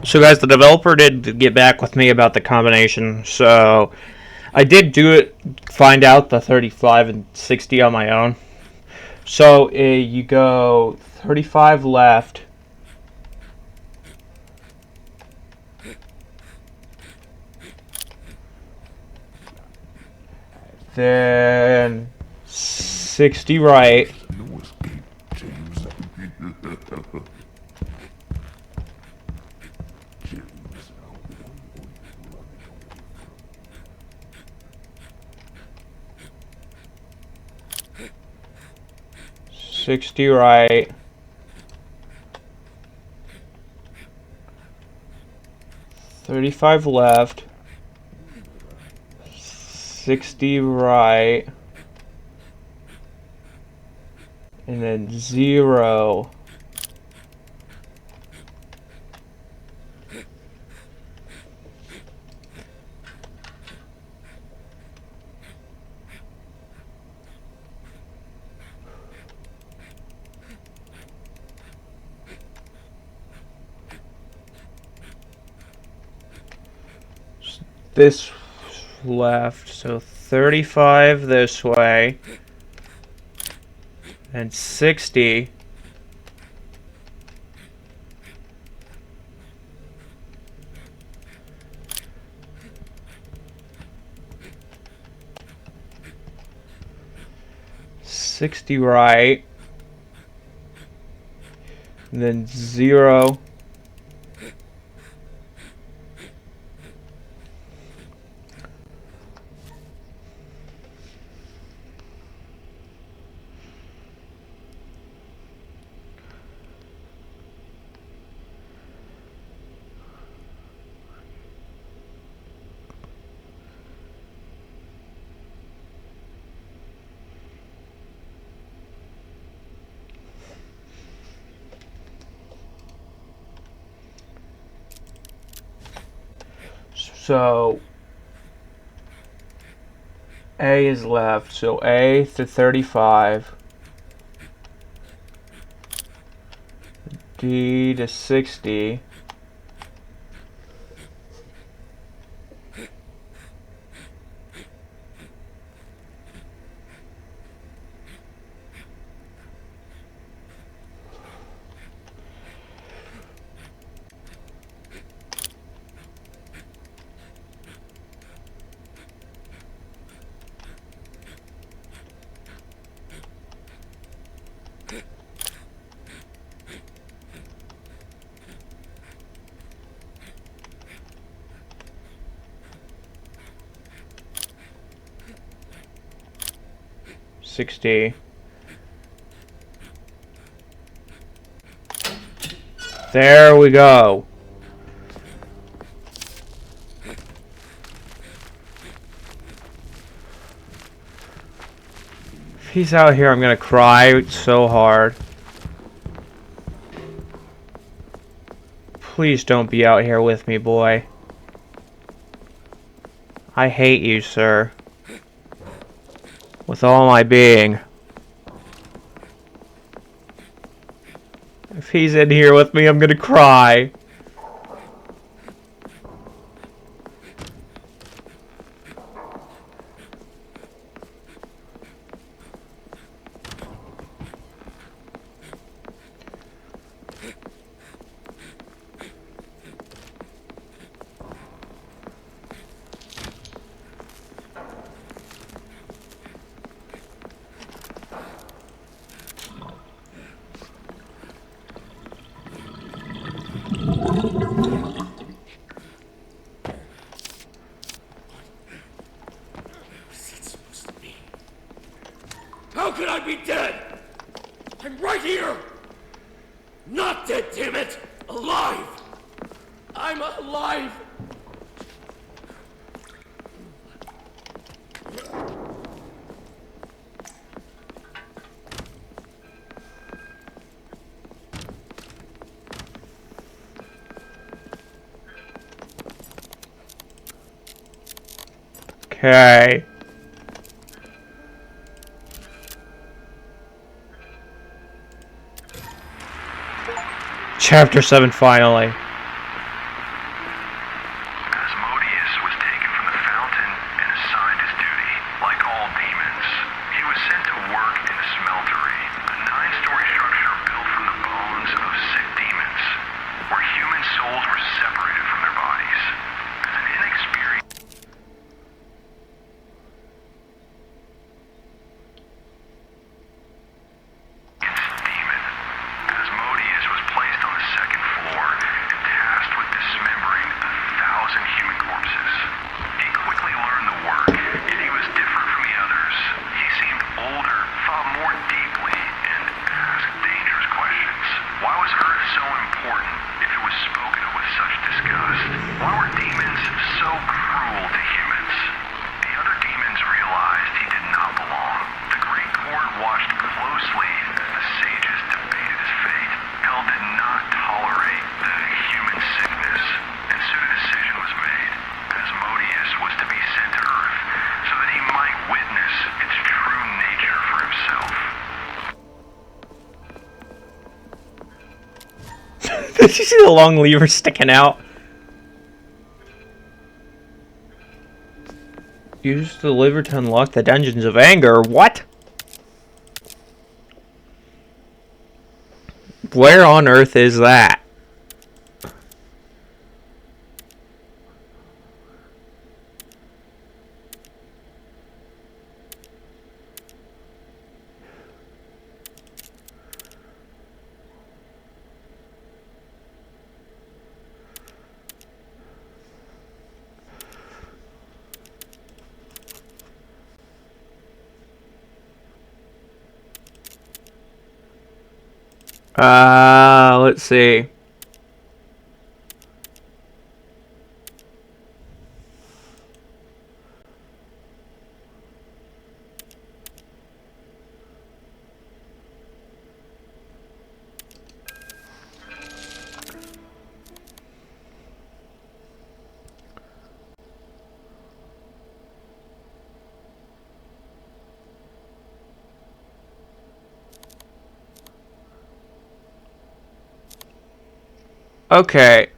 So guys, the developer did get back with me about the combination, so I did do it, find out the 35 and 60 on my own. So you go 35 left, then 60 right, No escape, James. James. 60 right, 35 left, 60 right, and then 0. This left, so 35 this way, and 60. $60 right, and then 0. So A is left, so A to 35, D to 60, $60. There we go. If he's out here, I'm gonna cry so hard. Please don't be out here with me, boy. I hate you, sir. With all my being. If he's in here with me, I'm gonna cry. How could I be dead? I'm right here! Not dead, damn it! Alive! I'm alive! Okay. Chapter 7 finally. Did you see the long lever sticking out? Use the lever to unlock the Dungeons of Anger. What? Where on earth is that? Let's see. Okay.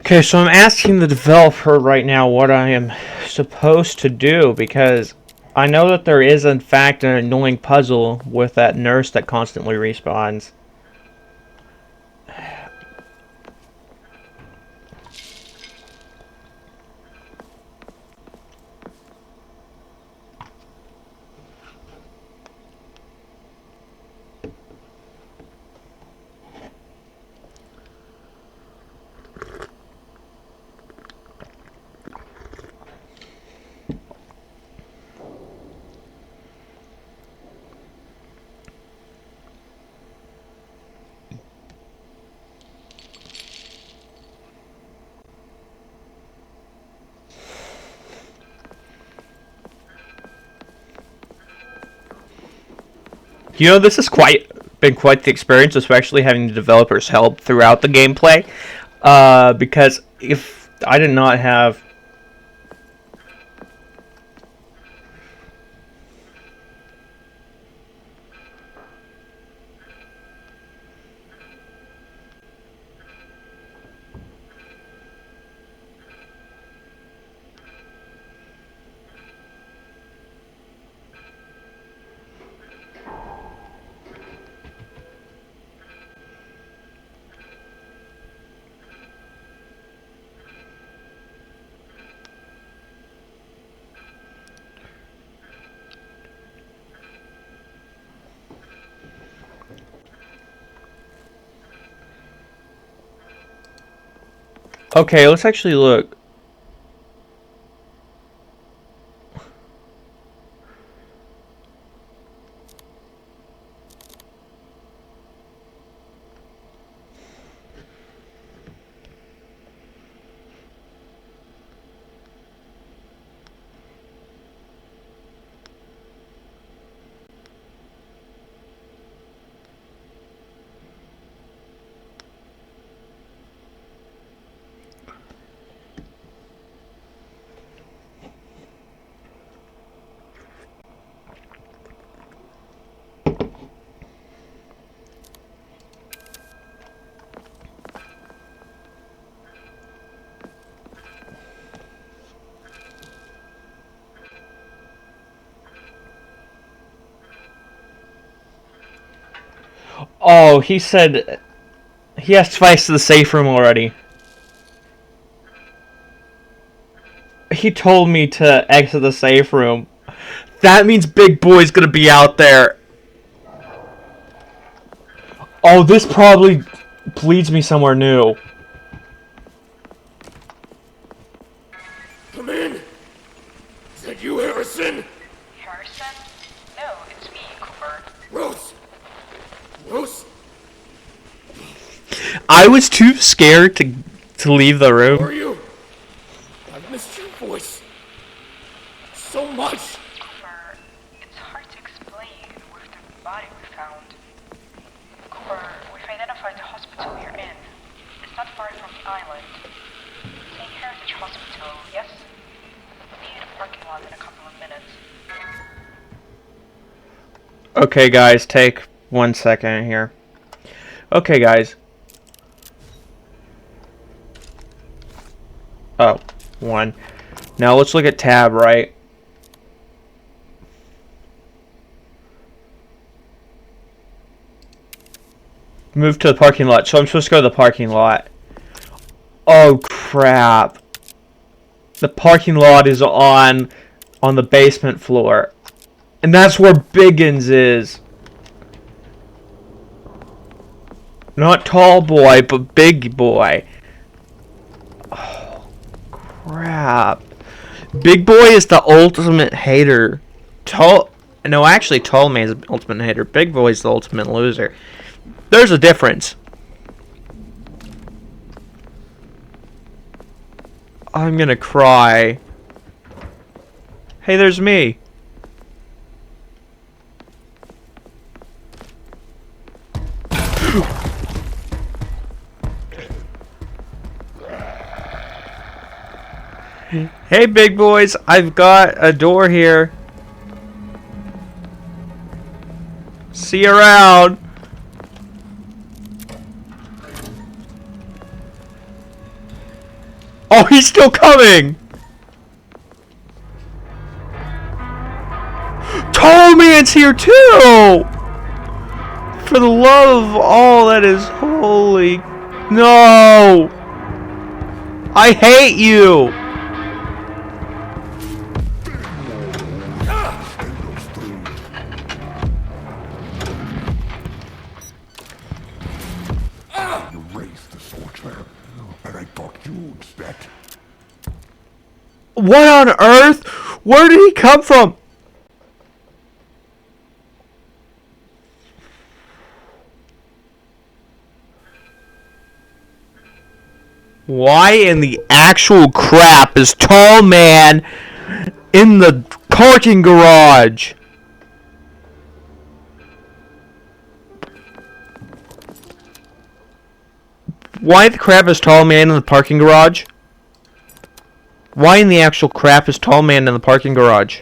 Okay, so I'm asking the developer right now what I am supposed to do, because I know that there is in fact an annoying puzzle with that nurse that constantly respawns. You know, this has been quite the experience, especially having the developers help throughout the gameplay. Because if I did not have... Okay, let's actually look. Oh, he said he has twice to the safe room already. He told me to exit the safe room That means Big Boy's gonna be out there. Oh, this probably leads me somewhere new. Come in. Is that you, Harrison? Harrison? No, it's me, Cooper. Rose. Rose. I was too scared to leave the How are room. you? I've missed your voice so much. Cooper, it's hard to explain with the body we found. Cooper, we've identified the hospital you're in. It's not far from the island. St. Heritage Hospital, yes? See you in the parking lot in a couple of minutes. Okay, guys, take 1 second here. Okay, guys. Oh, 1. Now let's look at tab, right? Move to the parking lot. So I'm supposed to go to the parking lot. Oh, crap. The parking lot is on the basement floor. And that's where Biggins is. Not tall boy, but big boy. Oh, crap. Big boy is the ultimate hater. No, actually, tall man's the ultimate hater. Big boy's the ultimate loser. There's a difference. I'm gonna cry. Hey, there's me. Hey, big boys, I've got a door here. See you around. Oh, he's still coming. Tall Man's here too. For the love of all that is holy. No. I hate you. You raised the soldier, and I thought you'd bet. What on earth? Where did he come from? Why in the actual crap is Tall Man in the parking garage? Why the crap is Tall Man in the parking garage? Why in the actual crap is Tall Man in the parking garage?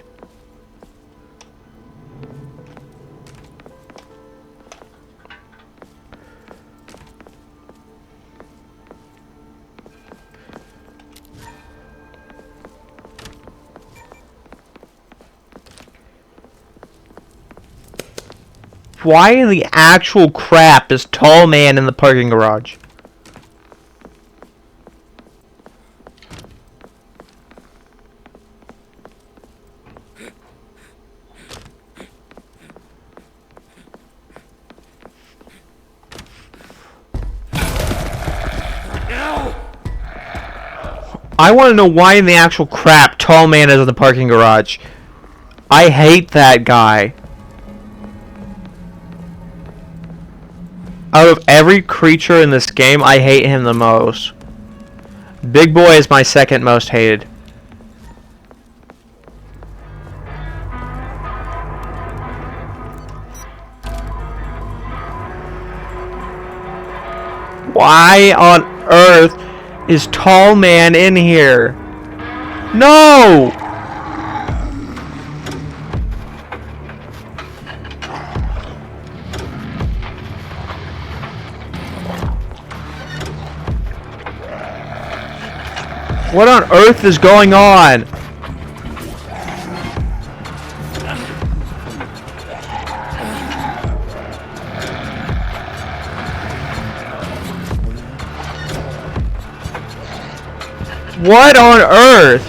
Why in the actual crap is Tall Man in the parking garage? I want to know why in the actual crap Tall Man is in the parking garage. I hate that guy. Out of every creature in this game, I hate him the most. Big Boy is my second most hated. Why on earth is Tall Man in here? No! What on earth is going on? What on earth?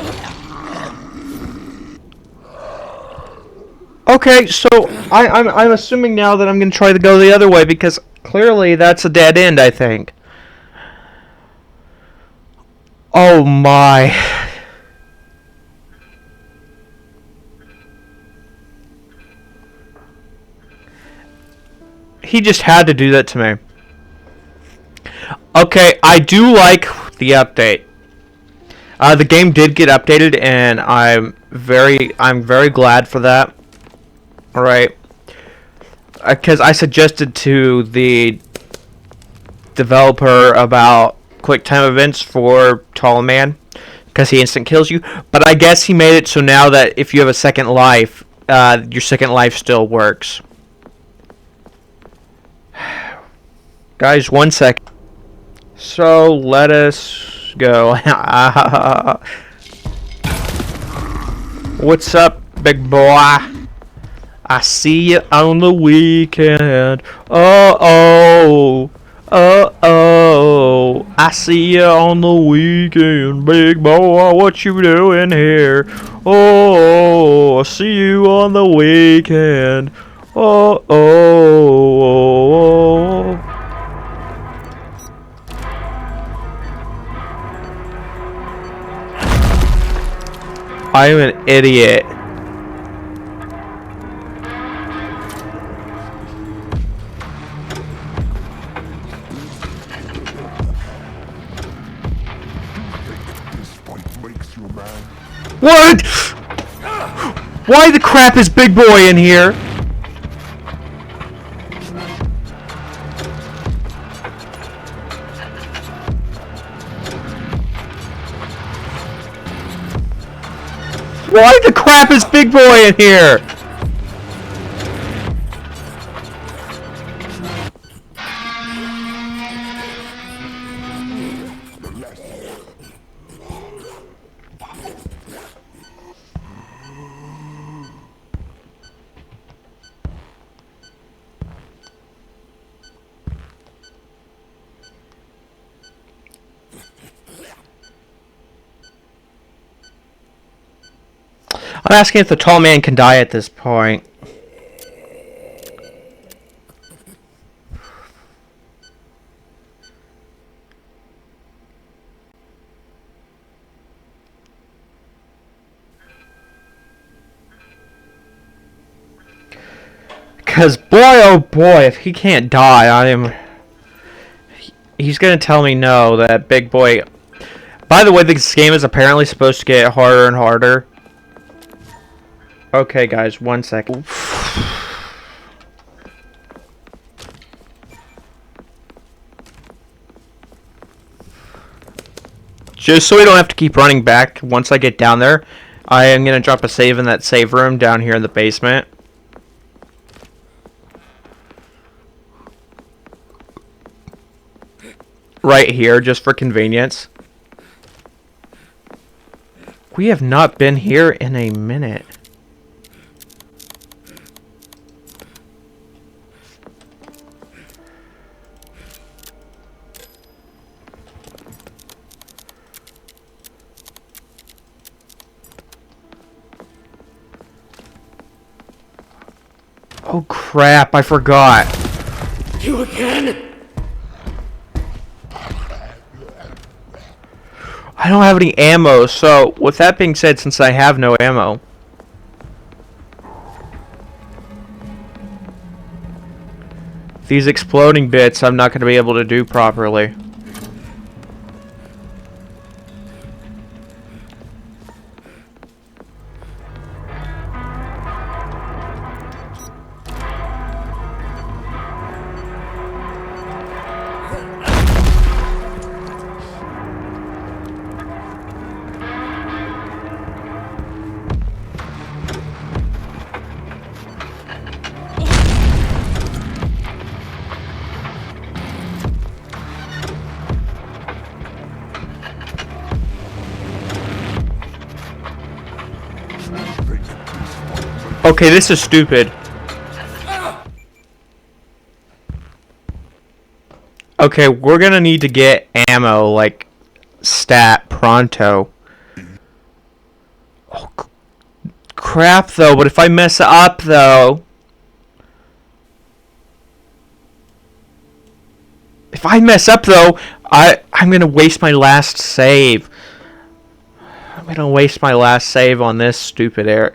Okay, so I'm assuming now that I'm gonna try to go the other way because clearly that's a dead end. I think. Oh my. He just had to do that to me. Okay, I do like the update. The game did get updated, and I'm very glad for that. All right, because I suggested to the developer about quick time events for Tall Man, because he instant kills you. But I guess he made it so now that if you have a second life, your second life still works. Guys, 1 sec. So let us go. What's up, big boy? I see you on the weekend. Oh. I see you on the weekend, big boy. What you doing here? Oh, I see you on the weekend. Oh. I'm an idiot. This fight makes you mad. What? Why the crap is Big Boy in here? Why the crap is Big Boy in here? I'm asking if the tall man can die at this point. Because boy, oh boy, if he can't die, he's gonna tell me no, that Big Boy... By the way, this game is apparently supposed to get harder and harder. Okay, guys, 1 second. Just so we don't have to keep running back, once I get down there, I am going to drop a save in that save room down here in the basement. Right here, just for convenience. We have not been here in a minute. Oh crap, I forgot. You again? I don't have any ammo, so with that being said, since I have no ammo, these exploding bits I'm not going to be able to do properly. Okay, this is stupid. Okay, we're gonna need to get ammo, like, stat pronto. Oh, crap, though. But if I mess up, though... If I mess up, though, I'm going to waste my last save. I'm going to waste my last save on this stupid area.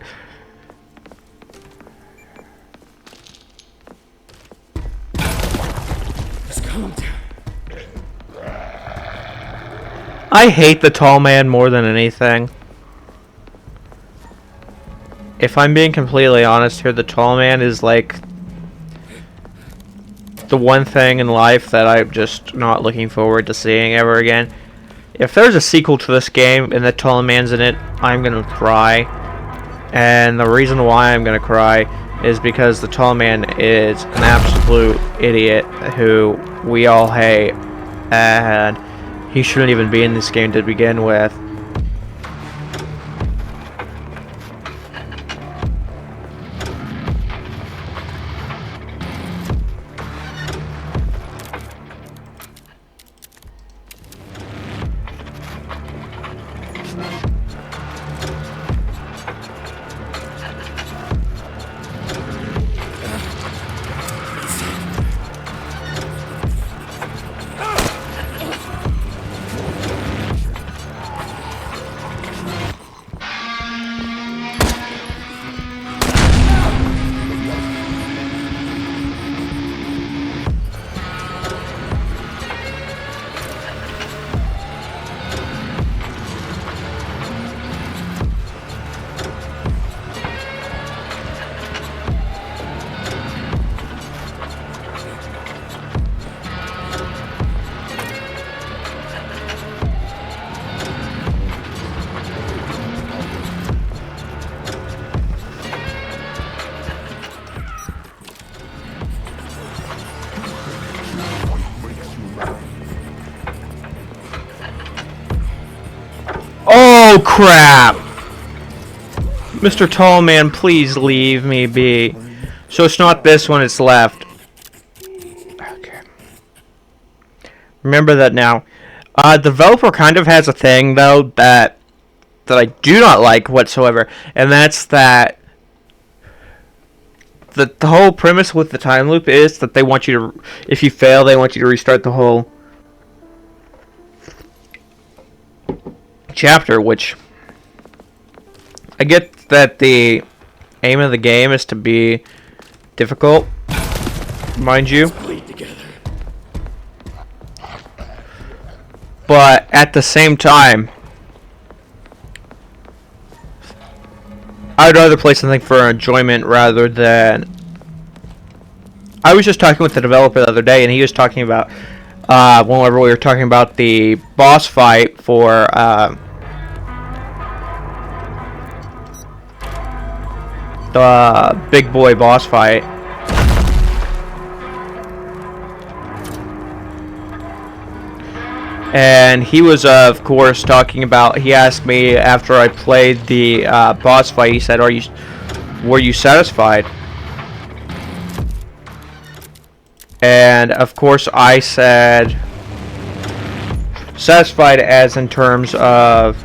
Just calm down. I hate the tall man more than anything. If I'm being completely honest here, the tall man is like the one thing in life that I'm just not looking forward to seeing ever again. If there's a sequel to this game and the tall man's in it, I'm gonna cry. And the reason why I'm gonna cry is because the tall man is an absolute idiot who we all hate, and he shouldn't even be in this game to begin with. Oh crap! Mr. Tallman, please leave me be. So it's not this one, it's left. Okay. Remember that now. Developer kind of has a thing though that I do not like whatsoever, and that's that the whole premise with the time loop is that they want you to, if you fail, they want you to restart the whole chapter, which I get that the aim of the game is to be difficult, mind you, but at the same time, I'd rather play something for enjoyment rather than... I was just talking with the developer the other day, and he was talking about, whenever we were talking about the boss fight for, the big boy boss fight. And he was, of course, talking about, he asked me after I played the boss fight, he said, were you satisfied? And, of course, I said, satisfied as in terms of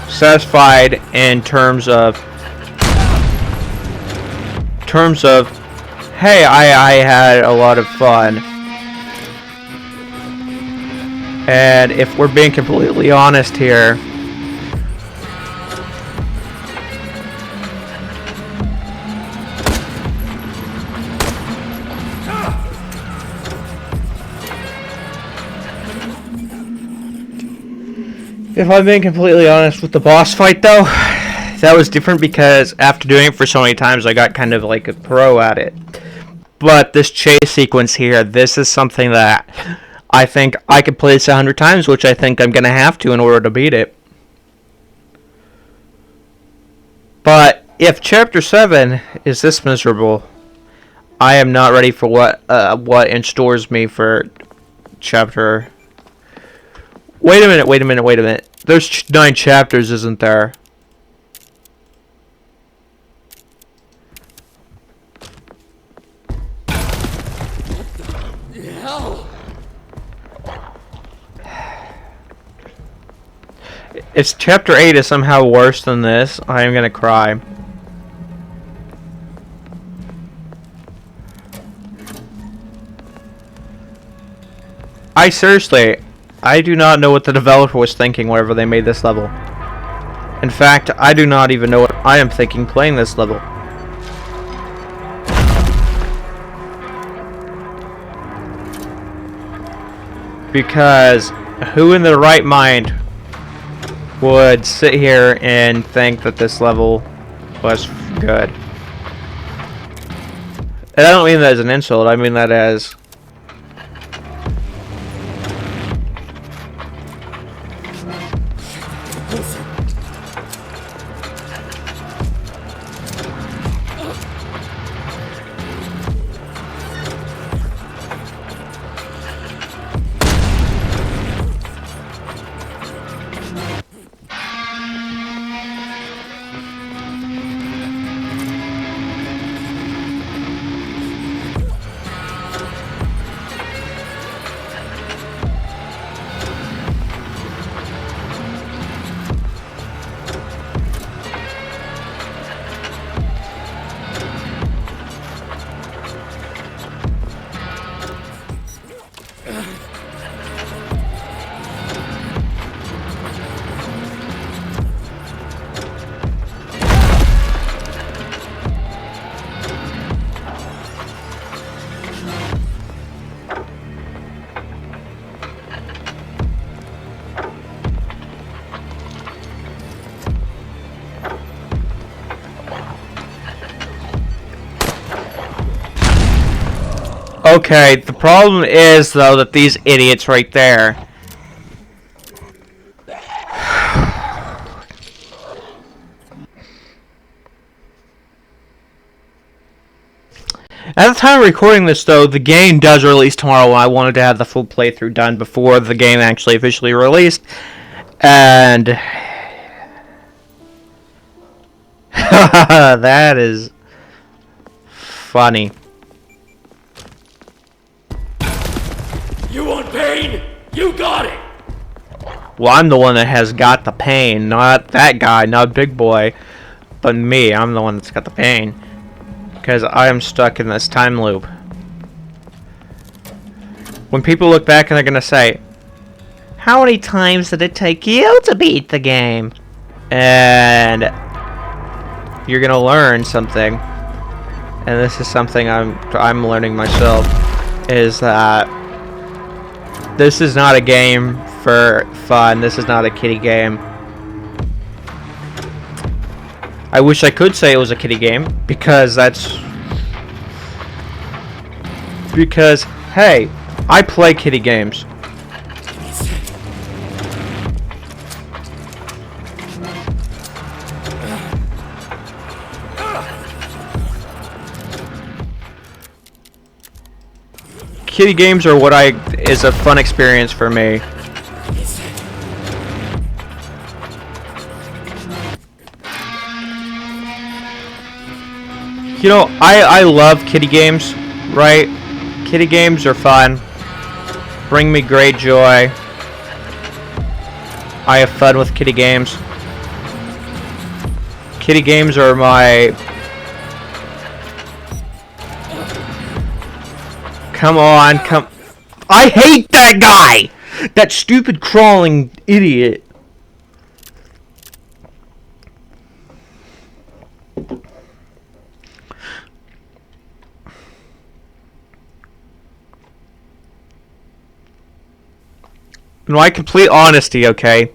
satisfied in terms of hey, I had a lot of fun. And if we're being completely honest here, if I'm being completely honest with the boss fight though, that was different because after doing it for so many times, I got kind of like a pro at it. But this chase sequence here, this is something that I think I could play this 100 times, which I think I'm going to have to in order to beat it. But if Chapter 7 is this miserable, I am not ready for what in stores me for Chapter... Wait a minute. There's 9 chapters, isn't there? If Chapter 8 is somehow worse than this, I am gonna cry. I do not know what the developer was thinking whenever they made this level. In fact, I do not even know what I am thinking playing this level. Because who in their right mind would sit here and think that this level was good? And I don't mean that as an insult, I mean that as... Okay, the problem is, though, that these idiots right there... At the time of recording this, though, the game does release tomorrow. I wanted to have the full playthrough done before the game actually officially released. And... that is... funny. You want pain? You got it! Well, I'm the one that has got the pain, not that guy, not Big Boy, but me. I'm the one that's got the pain. Because I am stuck in this time loop. When people look back and they're gonna say, how many times did it take you to beat the game? And you're gonna learn something. And this is something I'm learning myself, is that this is not a game for fun. This is not a kiddie game. I wish I could say it was a kiddie game, because that's... because, hey, I play kiddie games. Kiddie games are what is a fun experience for me. You know, I love kiddie games, right? Kiddie games are fun. Bring me great joy. I have fun with kiddie games. Kiddie games are my... Come on, come... I hate that guy! That stupid crawling idiot. In my complete honesty, okay?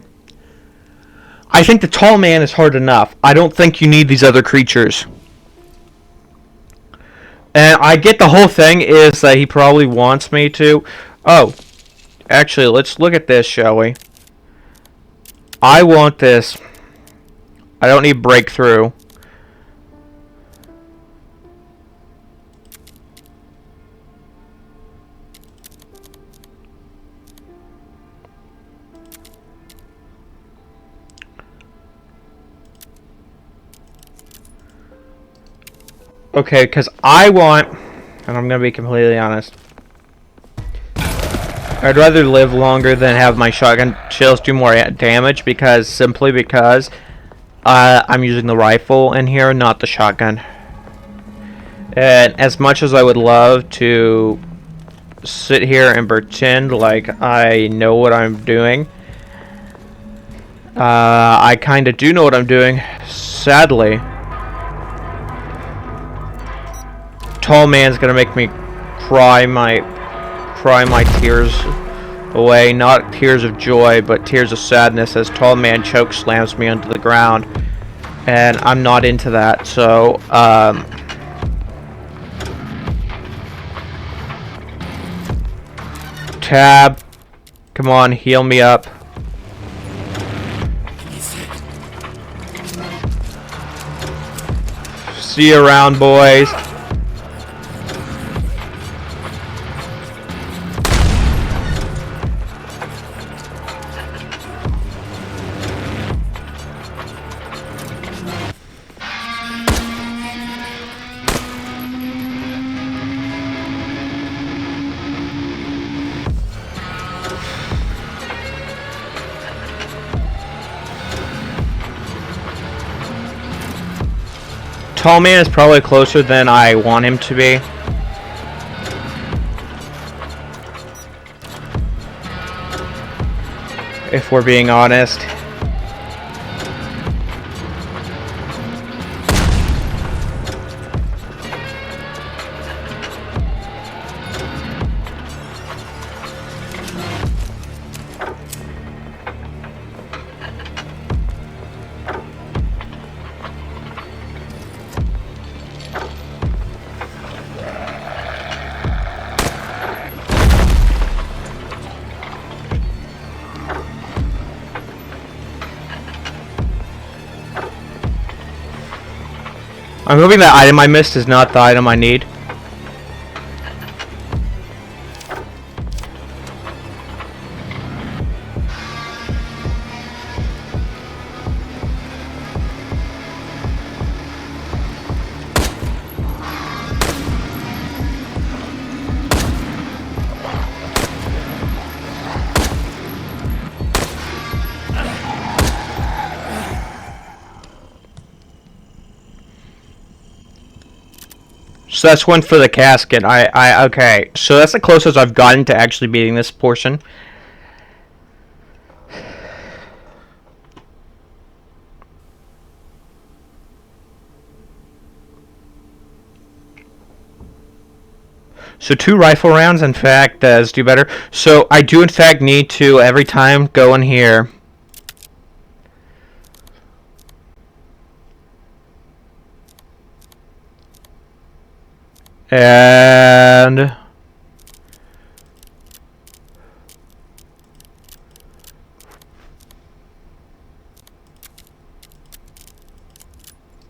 I think the tall man is hard enough. I don't think you need these other creatures. And I get the whole thing is that he probably wants me to... Oh, actually, let's look at this, shall we? I want this. I don't need breakthrough. Okay, because I want, and I'm going to be completely honest, I'd rather live longer than have my shotgun shells do more damage simply because I'm using the rifle in here, not the shotgun. And as much as I would love to sit here and pretend like I know what I'm doing, I kind of do know what I'm doing, sadly. Tall man's gonna make me cry my tears away, not tears of joy, but tears of sadness as tall man choke slams me onto the ground, and I'm not into that. So Tab, come on, heal me up. See you around, boys. Tall man is probably closer than I want him to be. If we're being honest. I'm hoping that item I missed is not the item I need. So that's one for the casket. Okay. So that's the closest I've gotten to actually beating this portion. So 2 rifle rounds, in fact, does do better. So I do, in fact, need to, every time, go in here. And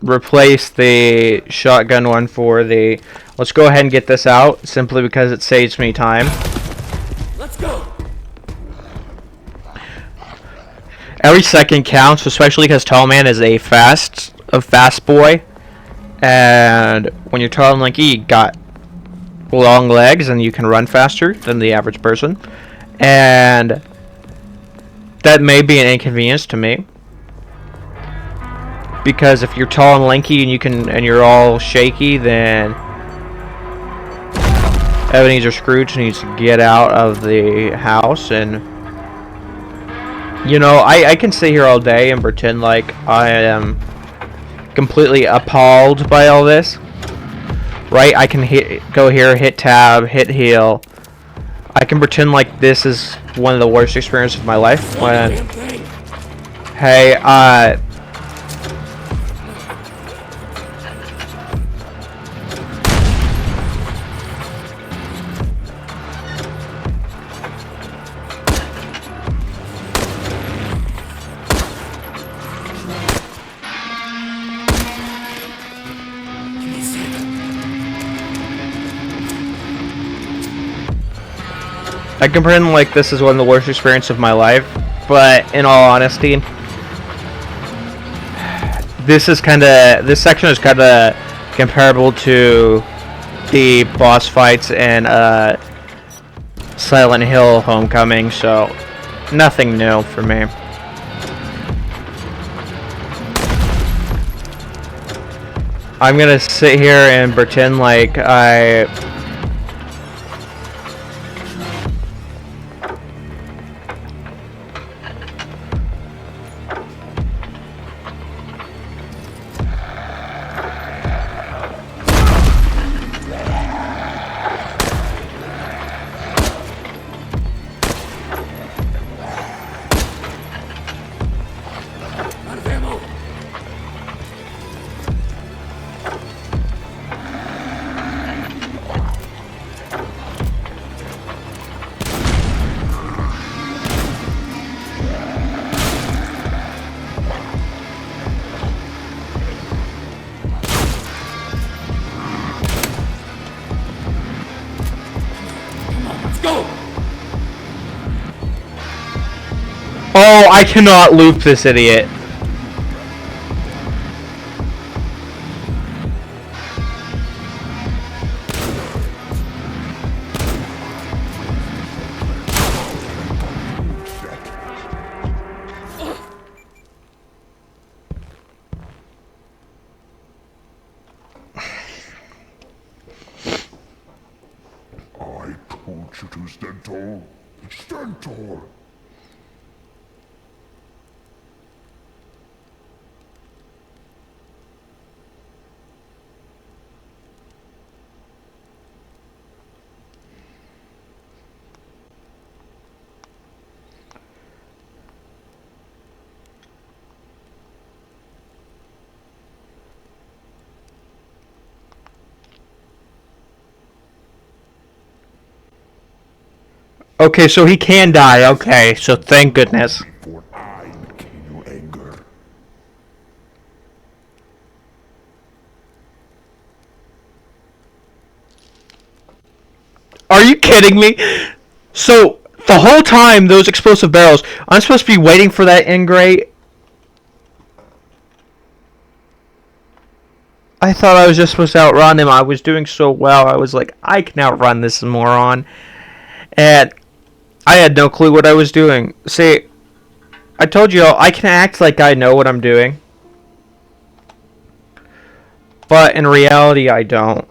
replace the shotgun one for the... Let's go ahead and get this out, simply because it saves me time. Let's go. Every second counts, especially because Tall Man is a fast boy. And when you're tall and lanky, you got long legs and you can run faster than the average person. And that may be an inconvenience to me. Because if you're tall and lanky and you're all shaky, then Ebenezer Scrooge needs to get out of the house. And you know, I can sit here all day and pretend like I am completely appalled by all this, right? I can go here, hit tab, hit heal. I can pretend like this is one of the worst experiences of my life when, hey, I can pretend like this is one of the worst experiences of my life, but in all honesty, this section is kinda comparable to the boss fights in Silent Hill Homecoming, so nothing new for me. I'm gonna sit here and pretend like I... Out of ammo. Let's go. Oh, I cannot loop this idiot. I told you to stand tall. Stand tall. Okay, so he can die. Okay, so thank goodness. Before I became your anger. Are you kidding me? So, the whole time, those explosive barrels, I'm supposed to be waiting for that ingrate? I thought I was just supposed to outrun him. I was doing so well. I was like, I can outrun this moron. And I had no clue what I was doing. See, I told you I can act like I know what I'm doing. But in reality, I don't.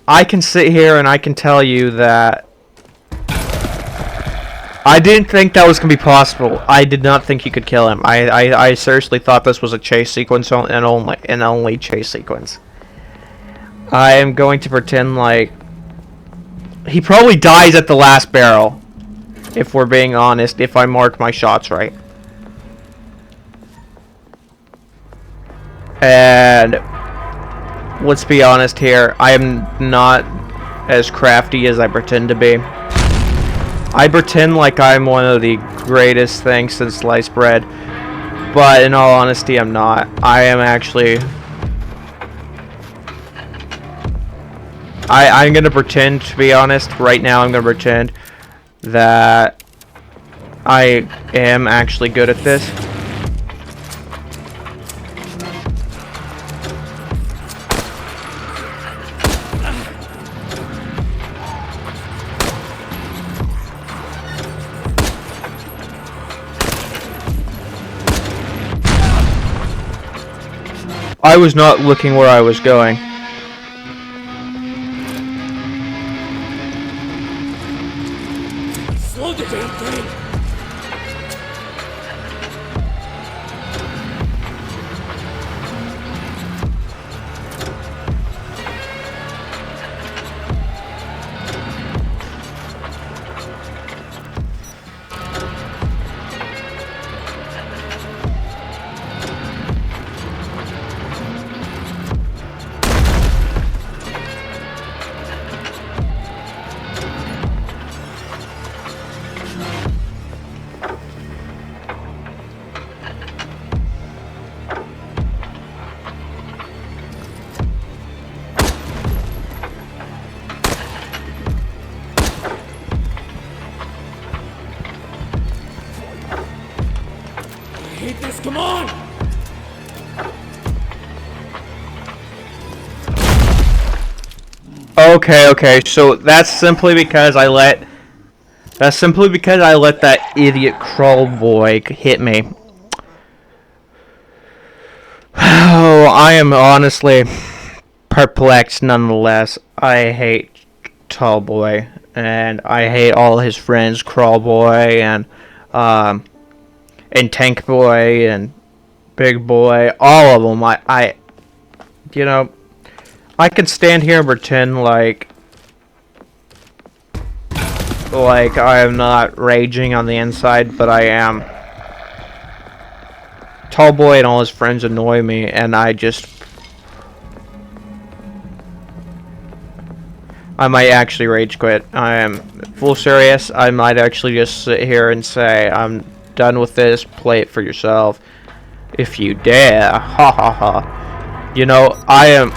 I can sit here and I can tell you that I didn't think that was going to be possible. I did not think you could kill him. I seriously thought this was a chase sequence and only chase sequence. I am going to pretend like he probably dies at the last barrel. If we're being honest, if I mark my shots right. And let's be honest here, I am not as crafty as I pretend to be. I pretend like I'm one of the greatest things since sliced bread, but in all honesty, I'm not. I am actually... I'm gonna pretend, to be honest, right now I'm gonna pretend that I am actually good at this. I was not looking where I was going. Slow the damn thing. I hate this, come on! Okay, so that's simply because I let That's simply because I let that idiot crawl boy hit me. Oh, I am honestly perplexed nonetheless. I hate Tall Boy, and I hate all his friends, Crawl Boy and Tank Boy and Big Boy, all of them. You know, I can stand here and pretend like I am not raging on the inside, but I am. Tall Boy and all his friends annoy me, and I might actually rage quit. I am full serious. I might actually just sit here and say, I'm done with this. Play it for yourself. If you dare. Ha ha ha. You know, I am...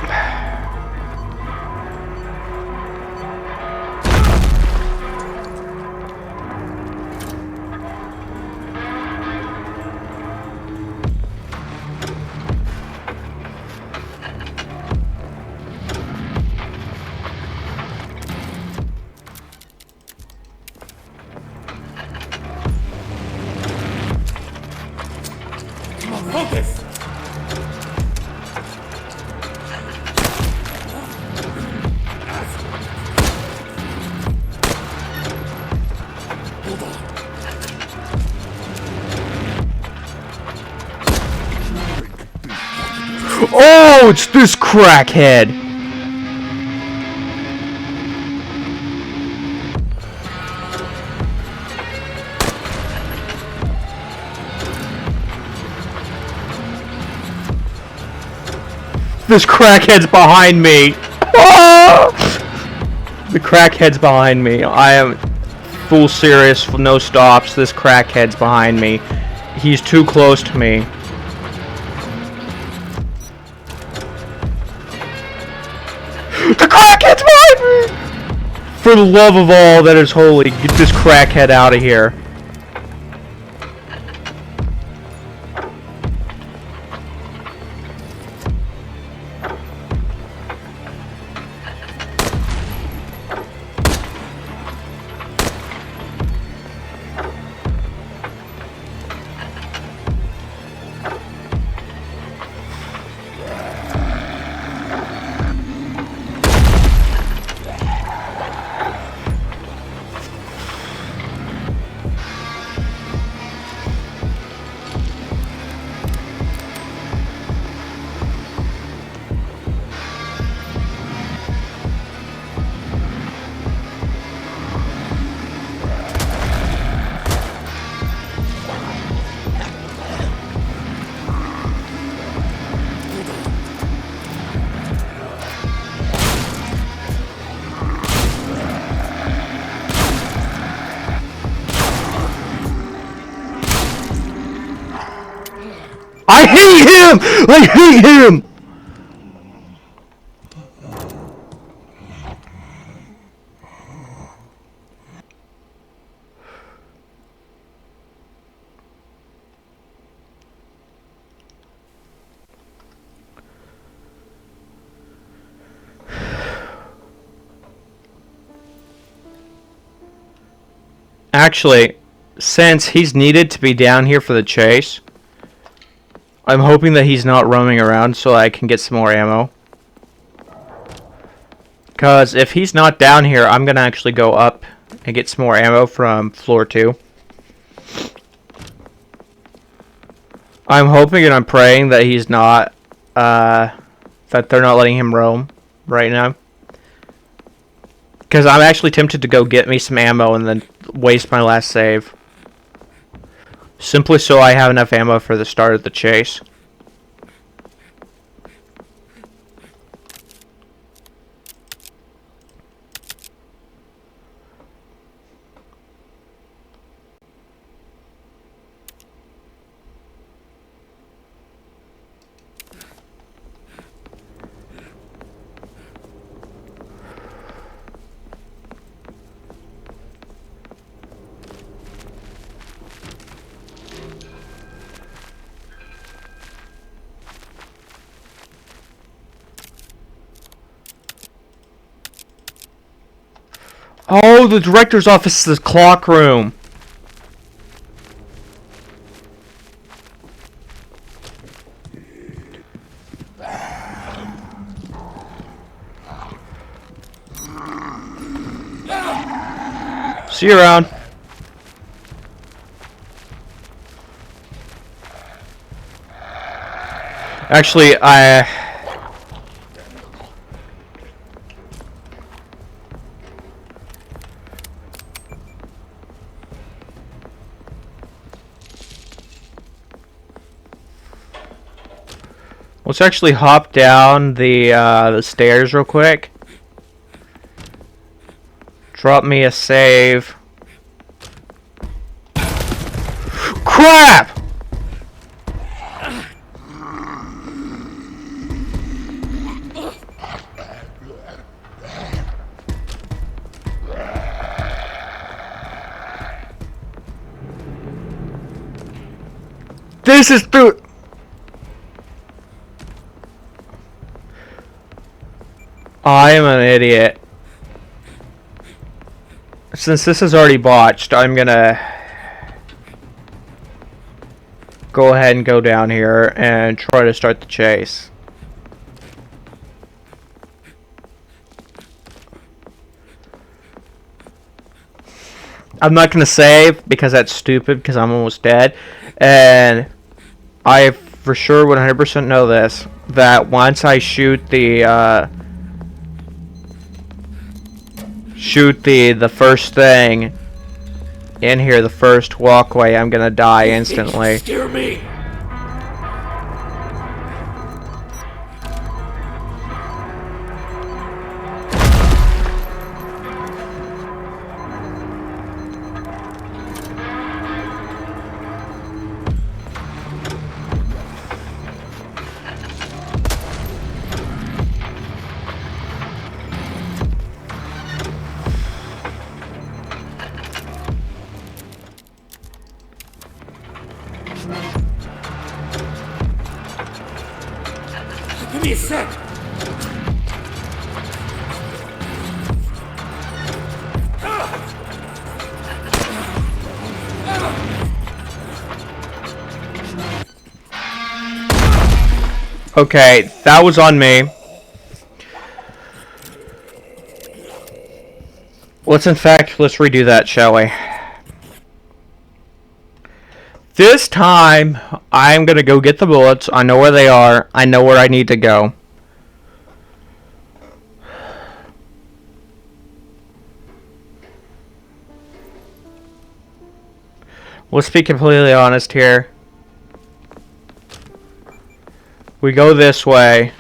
Focus! Oh, it's this crackhead! This crackhead's behind me! Ah! The crackhead's behind me. I am full serious, no stops. This crackhead's behind me. He's too close to me. The crackhead's behind me! For the love of all that is holy, get this crackhead out of here. I hate him! I hate him! Actually, since he's needed to be down here for the chase, I'm hoping that he's not roaming around so I can get some more ammo. Because if he's not down here, I'm going to actually go up and get some more ammo from floor 2. I'm hoping and I'm praying that he's not, that they're not letting him roam right now. Because I'm actually tempted to go get me some ammo and then waste my last save. Simply so I have enough ammo for the start of the chase. Oh, the director's office is the clock room. See you around. Actually, let's actually hop down the stairs real quick. Drop me a save. Crap! This is through. I am an idiot. Since this is already botched, I'm gonna go ahead and go down here and try to start the chase. I'm not gonna save because that's stupid because I'm almost dead, and I for sure 100% know this, that once I shoot the first thing in here, the first walkway, I'm gonna die instantly. Steer me. Give me a sec. Okay, that was on me. Let's redo that, shall we? This time, I'm gonna go get the bullets. I know where they are. I know where I need to go. Let's be completely honest here. We go this way.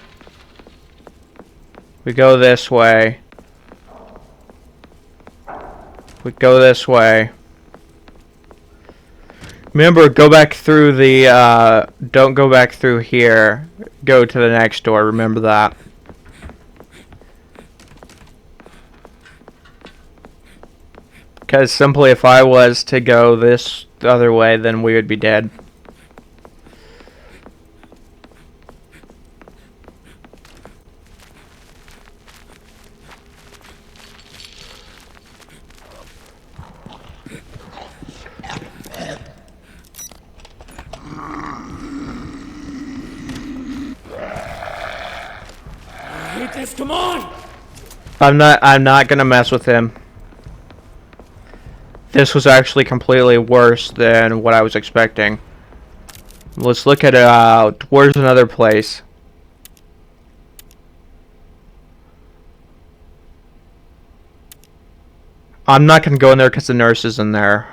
We go this way. We go this way. Remember, go back through the, don't go back through here. Go to the next door, remember that. Because simply if I was to go this other way, then we would be dead. Come on! I'm not gonna mess with him. This was actually completely worse than what I was expecting. Let's look at where's another place? I'm not gonna go in there because the nurse is in there.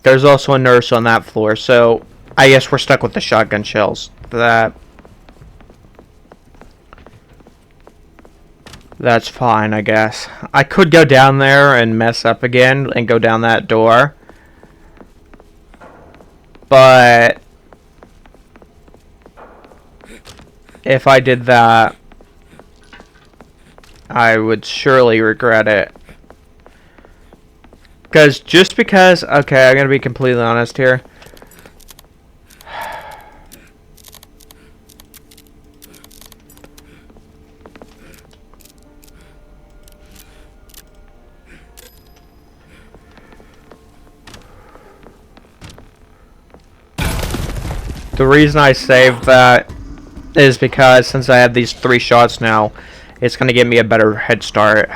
There's also a nurse on that floor, so I guess we're stuck with the shotgun shells. That's fine, I guess. I could go down there and mess up again and go down that door. But if I did that, I would surely regret it. Just because, okay, I'm gonna be completely honest here. The reason I saved that is because since I have these 3 shots now, it's going to give me a better head start.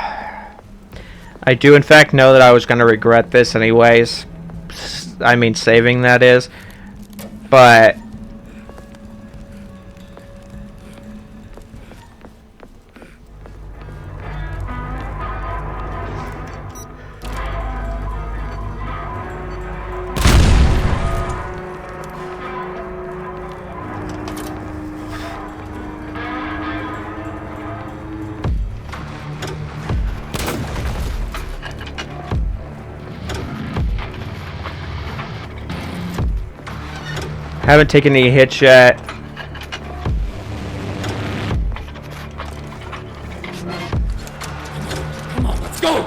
I do in fact know that I was going to regret this anyways. I mean saving, that is. But haven't taken any hits yet. Come on, let's go!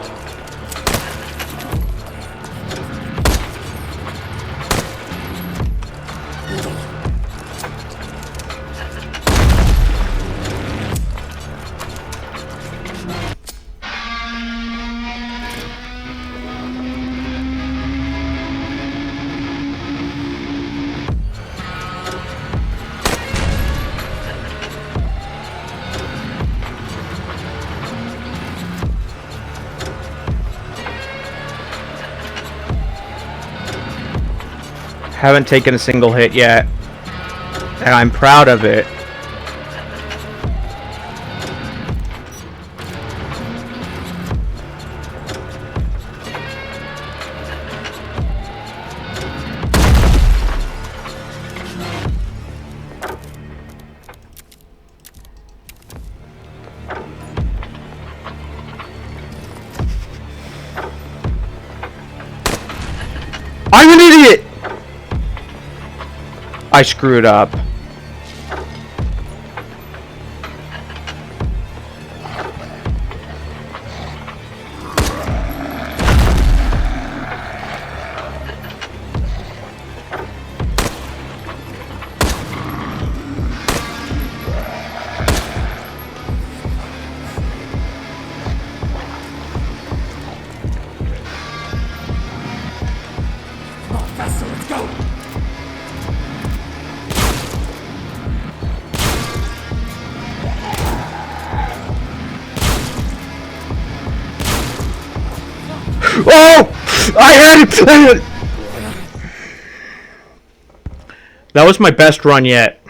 Haven't taken a single hit yet, and I'm proud of it. I'm an idiot! I screwed up. Come on, faster, let's go! Oh! I had it! That was my best run yet.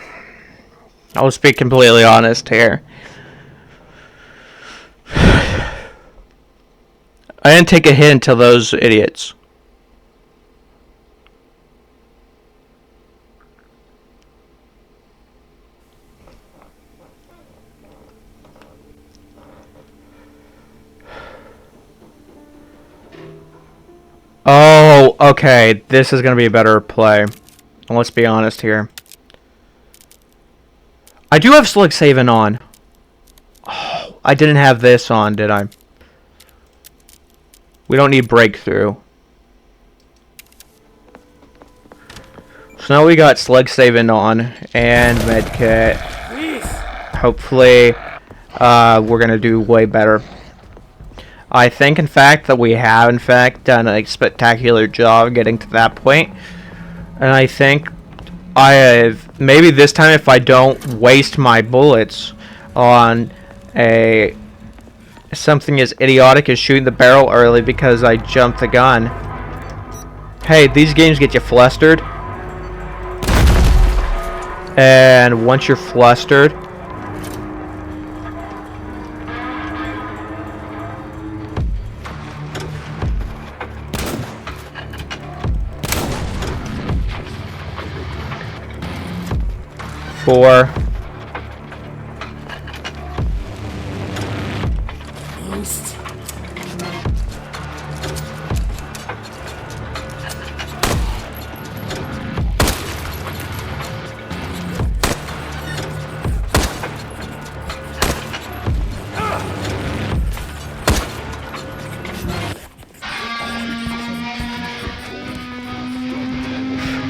I'll be completely honest here. I didn't take a hit until those idiots. Oh, okay. This is going to be a better play. Let's be honest here. I do have Slick Saving on. Oh, I didn't have this on, did I? We don't need Breakthrough. So now we got Slug Saving on and Medkit. Hopefully, we're going to do way better. I think, in fact, that we have, in fact, done a spectacular job getting to that point. And I think I have, maybe this time if I don't waste my bullets on something as idiotic as shooting the barrel early because I jumped the gun. Hey, these games get you flustered. And once you're flustered, four.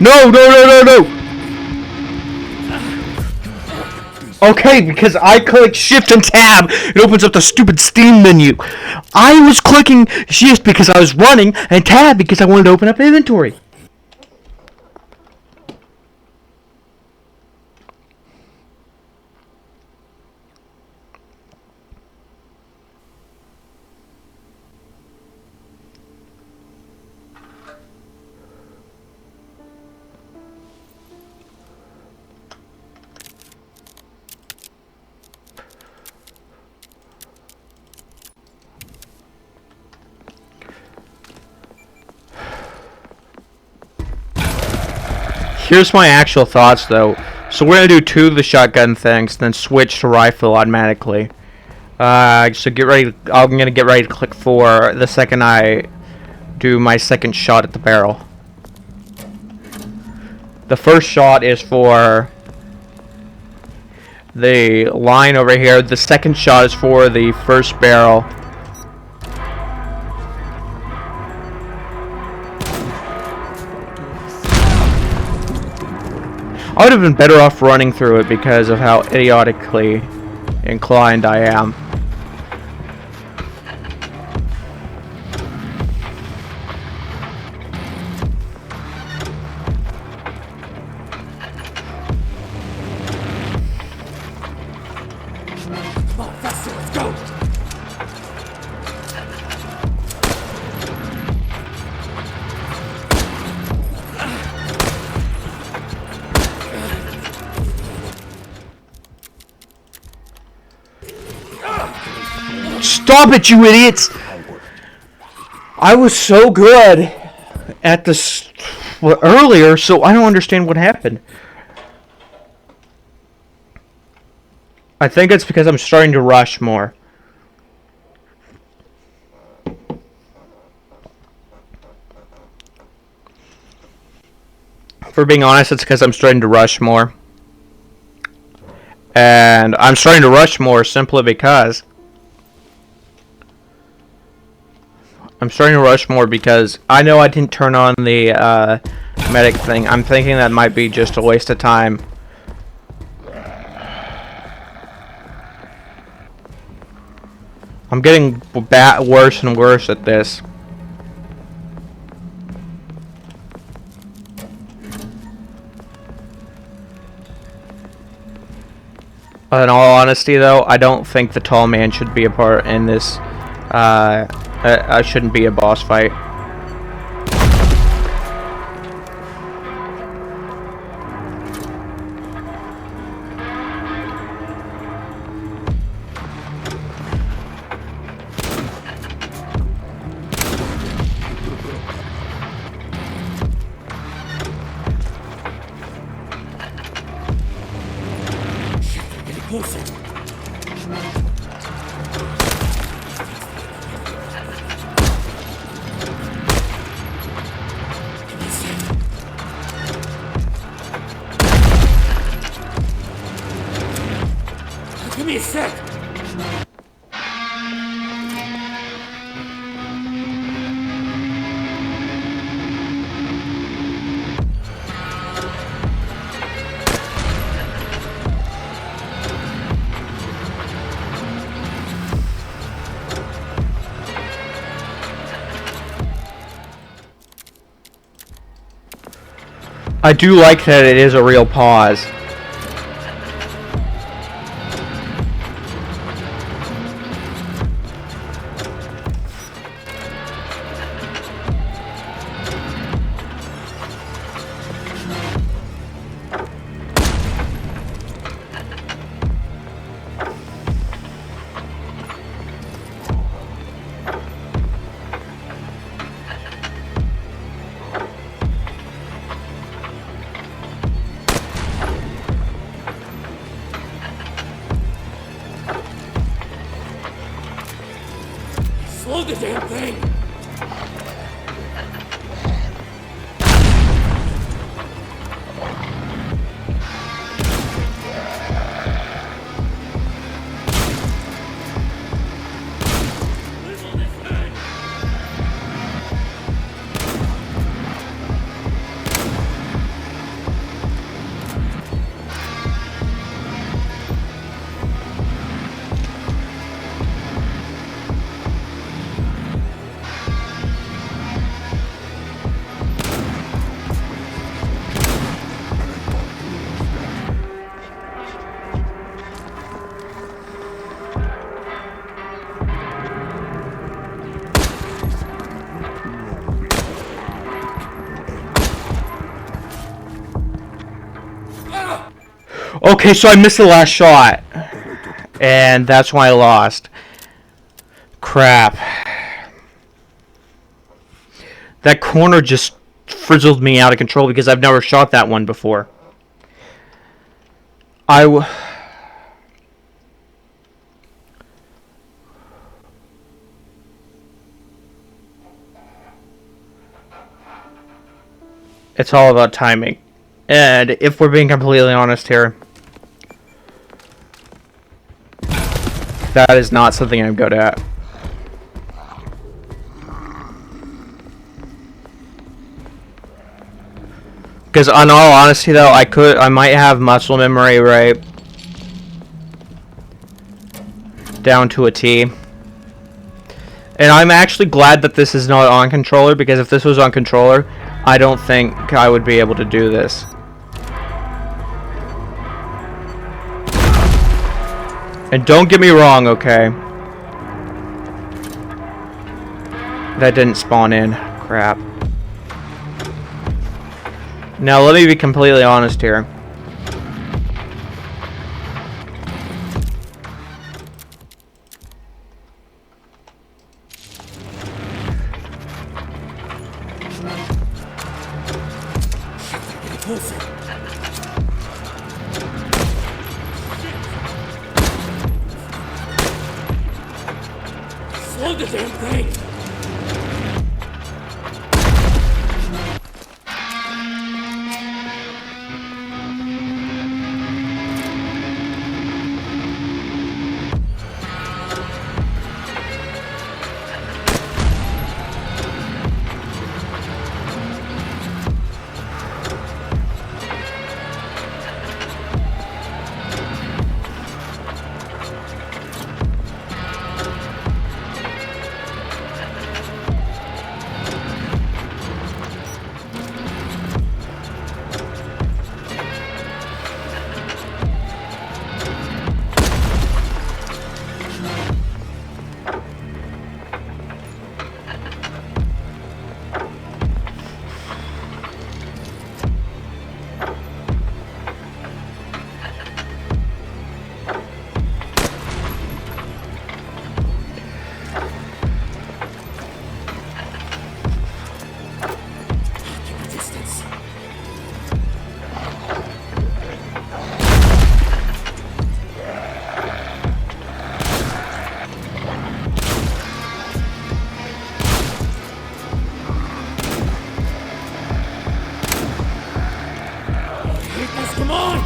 No, no, no, no, no! Okay, because I click Shift and Tab, it opens up the stupid Steam menu. I was clicking Shift because I was running, and Tab because I wanted to open up inventory. Here's my actual thoughts, though. So we're gonna do 2 of the shotgun things, then switch to rifle automatically. So get ready. I'm gonna get ready to click 4 the second I do my second shot at the barrel. The first shot is for the line over here. The second shot is for the first barrel. I would have been better off running through it because of how idiotically inclined I am. Come on, faster, let's go! Stop it, you idiots! I was so good at this earlier, so I don't understand what happened. I think it's because I'm starting to rush more. For being honest, it's because I'm starting to rush more. And I'm starting to rush more simply because I know I didn't turn on the medic thing. I'm thinking that might be just a waste of time. I'm getting worse and worse at this. In all honesty, though, I don't think the tall man should be a part in this. I shouldn't be a boss fight. Closer. Give me a sec. I do like that it is a real pause. Slow the damn thing! Okay, so I missed the last shot. And that's why I lost. Crap. That corner just frizzled me out of control because I've never shot that one before. It's all about timing. And if we're being completely honest here, that is not something I'm good at. Because on all honesty though, I might have muscle memory right down to a T. And I'm actually glad that this is not on controller, because if this was on controller, I don't think I would be able to do this. And don't get me wrong, okay? That didn't spawn in. Crap. Now, let me be completely honest here. Slow the damn thing! Come on!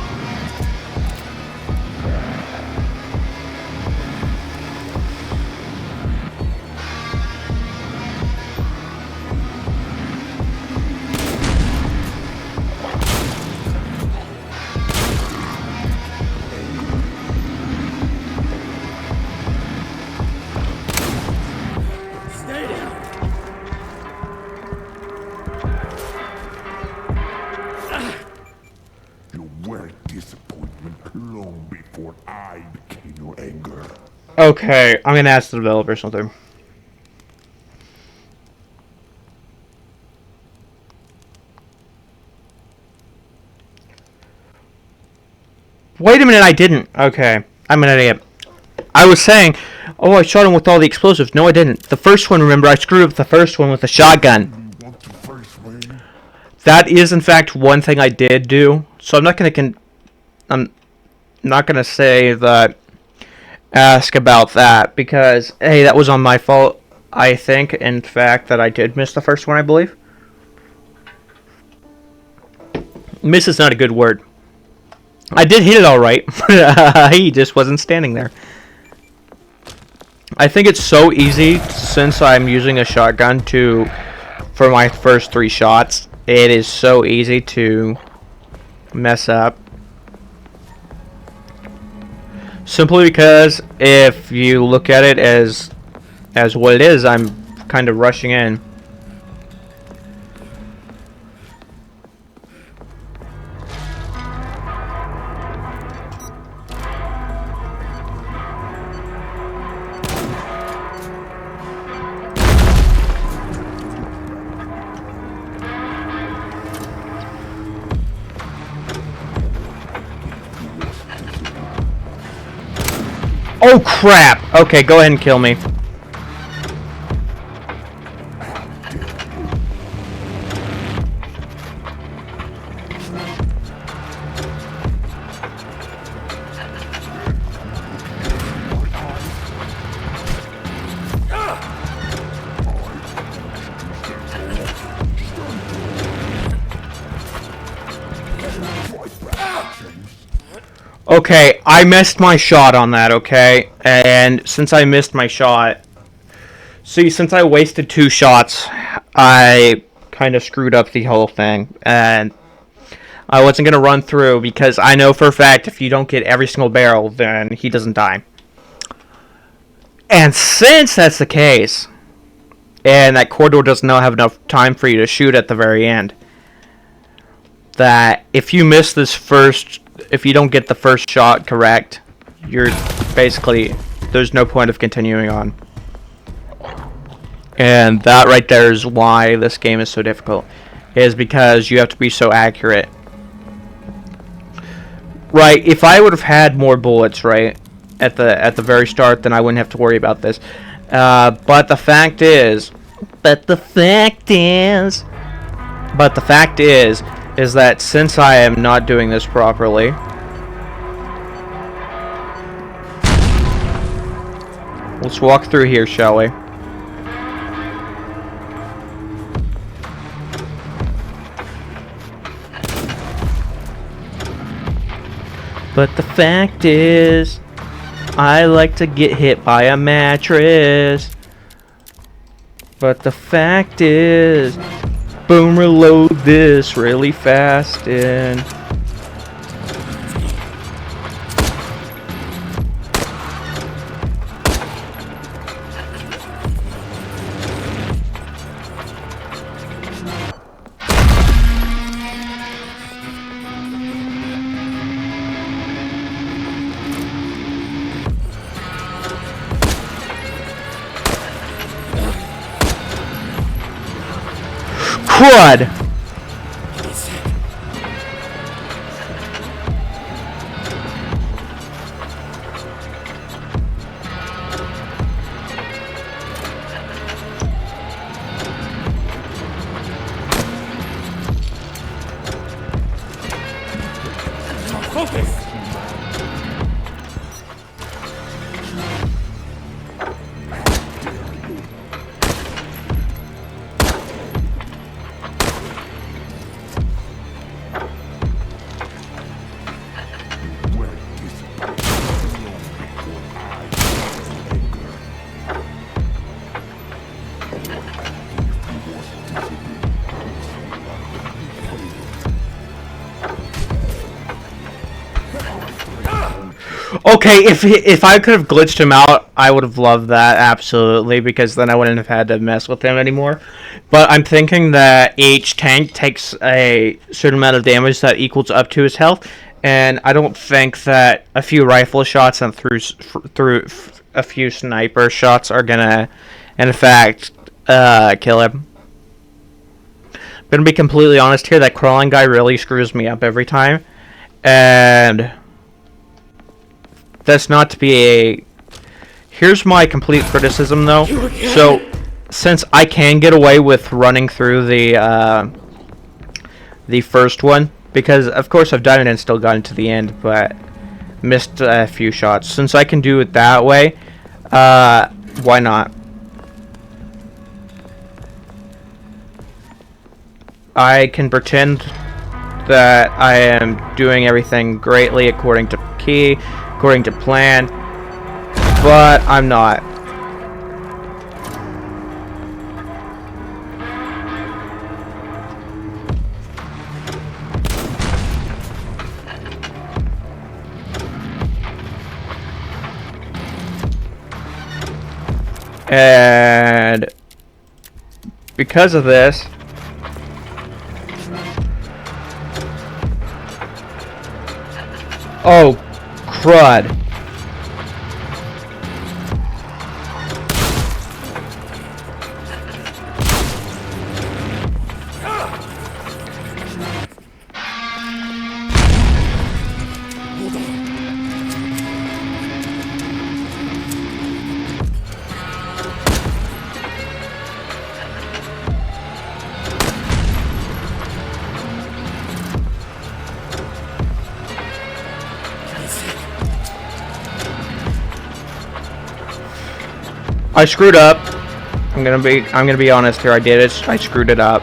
Stay down! You were a disappointment long before I became your anger. Okay, I'm gonna ask the developer something. Wait a minute, I didn't. Okay, I'm an idiot. I was saying, oh, I shot him with all the explosives. No, I didn't. The first one, remember, I screwed up the first one with the shotgun. You want to first win? That is, in fact, one thing I did do. So I'm not gonna say that. Ask about that, because hey, that was on my fault. I think, in fact, that I did miss the first one. I believe. Miss is not a good word. I did hit it all right. He just wasn't standing there. I think it's so easy since I'm using a shotgun for my first 3 shots. It is so easy to mess up. Simply because if you look at it as what it is, I'm kind of rushing in. Oh crap! Okay, go ahead and kill me. Okay, I missed my shot on that, okay? And since I missed my shot... See, since I wasted 2 shots, I kind of screwed up the whole thing. And I wasn't going to run through because I know for a fact if you don't get every single barrel, then he doesn't die. And since that's the case, and that corridor does not have enough time for you to shoot at the very end, that if you miss this first... If you don't get the first shot correct, you're basically... There's no point of continuing on. And that right there is why this game is so difficult. Is because you have to be so accurate. Right, if I would have had more bullets, right, at the very start, then I wouldn't have to worry about this. But the fact is... is that since I am not doing this properly, let's walk through here, shall we? But the fact is, I like to get hit by a mattress. But the fact is, boom, reload this really fast and... Crud! Focus! Okay, if I could have glitched him out, I would have loved that, absolutely, because then I wouldn't have had to mess with him anymore. But I'm thinking that each tank takes a certain amount of damage that equals up to his health, and I don't think that a few rifle shots and through a few sniper shots are gonna, in fact, kill him. I'm gonna be completely honest here, that crawling guy really screws me up every time, and... That's not to be a... Here's my complete criticism, though. So, since I can get away with running through the first one, because, of course, I've done it and still gotten to the end, but missed a few shots. Since I can do it that way, why not? I can pretend that I am doing everything greatly according to key, according to plan, but I'm not. And because of this, oh, crud. I screwed up. I'm gonna be honest here. I did it. I screwed it up.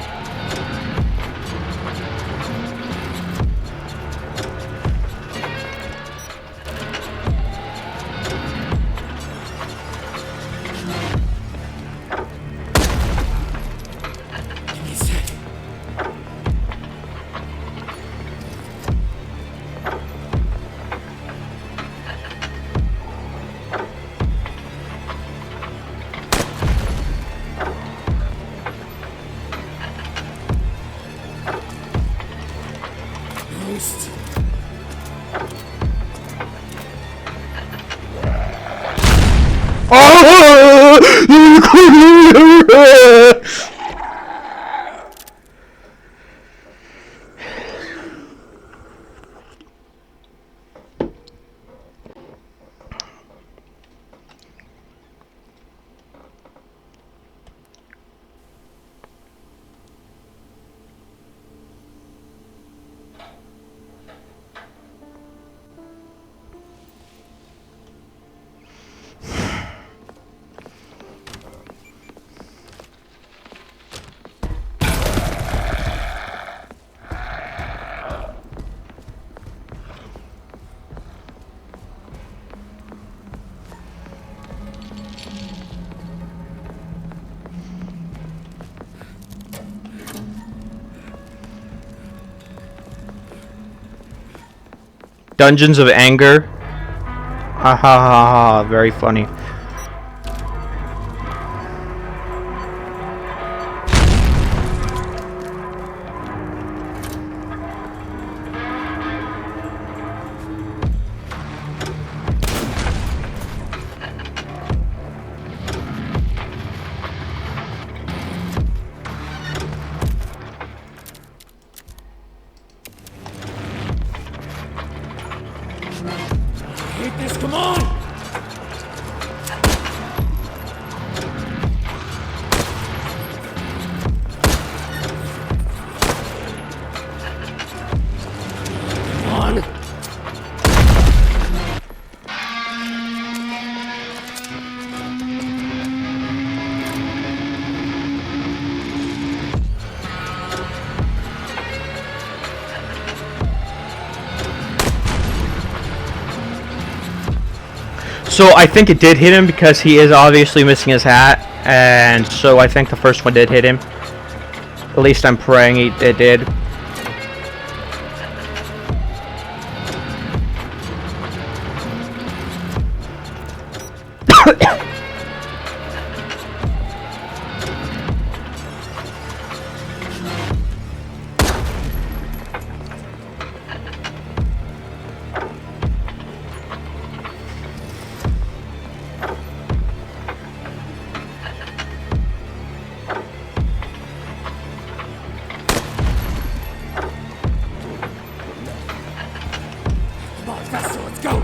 beast! Oh! Dungeons of Anger. Ha ha ha ha, very funny. Hate this, come on! Come on! So I think it did hit him because he is obviously missing his hat, and so I think the first one did hit him. At least I'm praying it did. Come on, faster, let's go!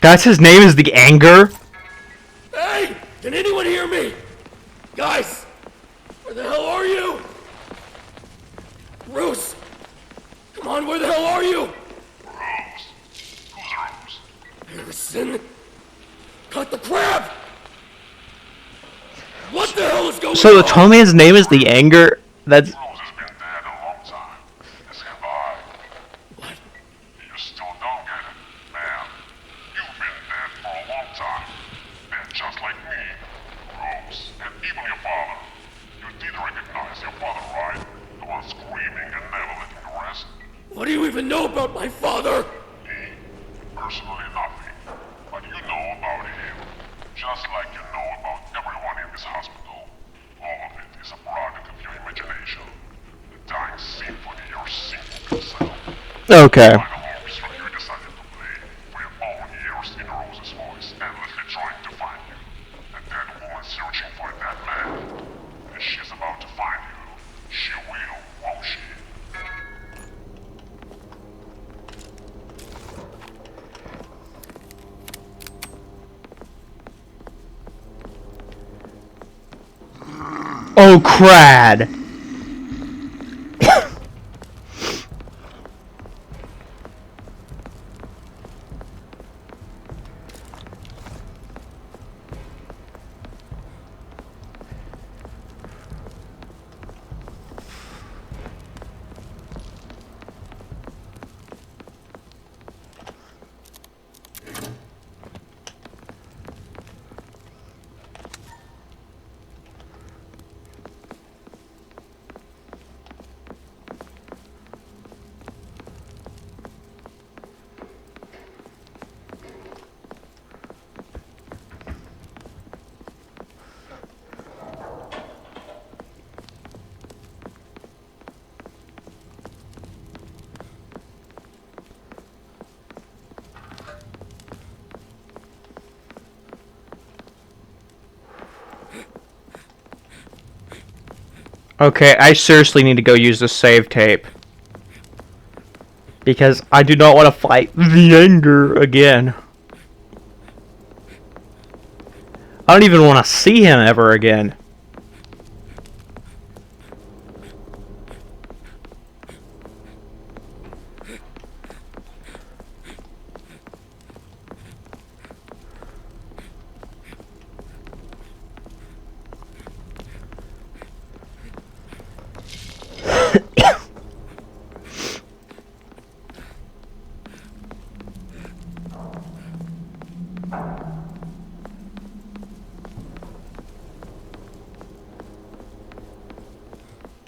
That's his name is the Anger? Hey! Can anyone hear me? Guys! Where the hell are you? Bruce! Come on, where the hell are you? Rose. Who's Rose? Harrison! Cut the crap! What the hell is going So the on? tall man's name is the Anger? That's... Rose has been dead a long time. As have I. What? You still don't get it, man. You've been dead for a long time. Been just like me, Rose, and even your father. You did recognize your father, right? The one screaming and never letting you rest. What do you even know about my father? Me, personally nothing. But you know about him. Just like you know about everyone in this hospital. All of it is a product of your imagination. The dying symphony you're singing to yourself. Okay. By the hopes that you decided to play for your own ears in Rose's voice, endlessly trying to find you. A dead woman searching for a dead man. And she's about to find you. She will, won't she? Oh, crad! Okay, I seriously need to go use the save tape. Because I do not want to fight the Ender again. I don't even want to see him ever again.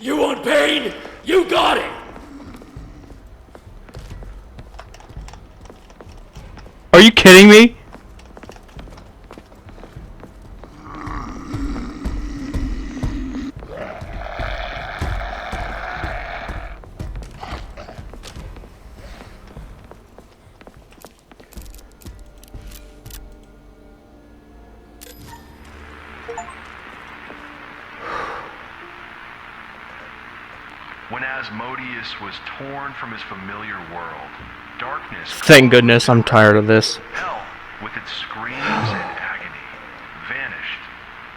You want pain? You got it! Are you kidding me? When Asmodeus was torn from his familiar world, darkness... Thank goodness I'm tired of this. Hell, with its screams and agony, vanished.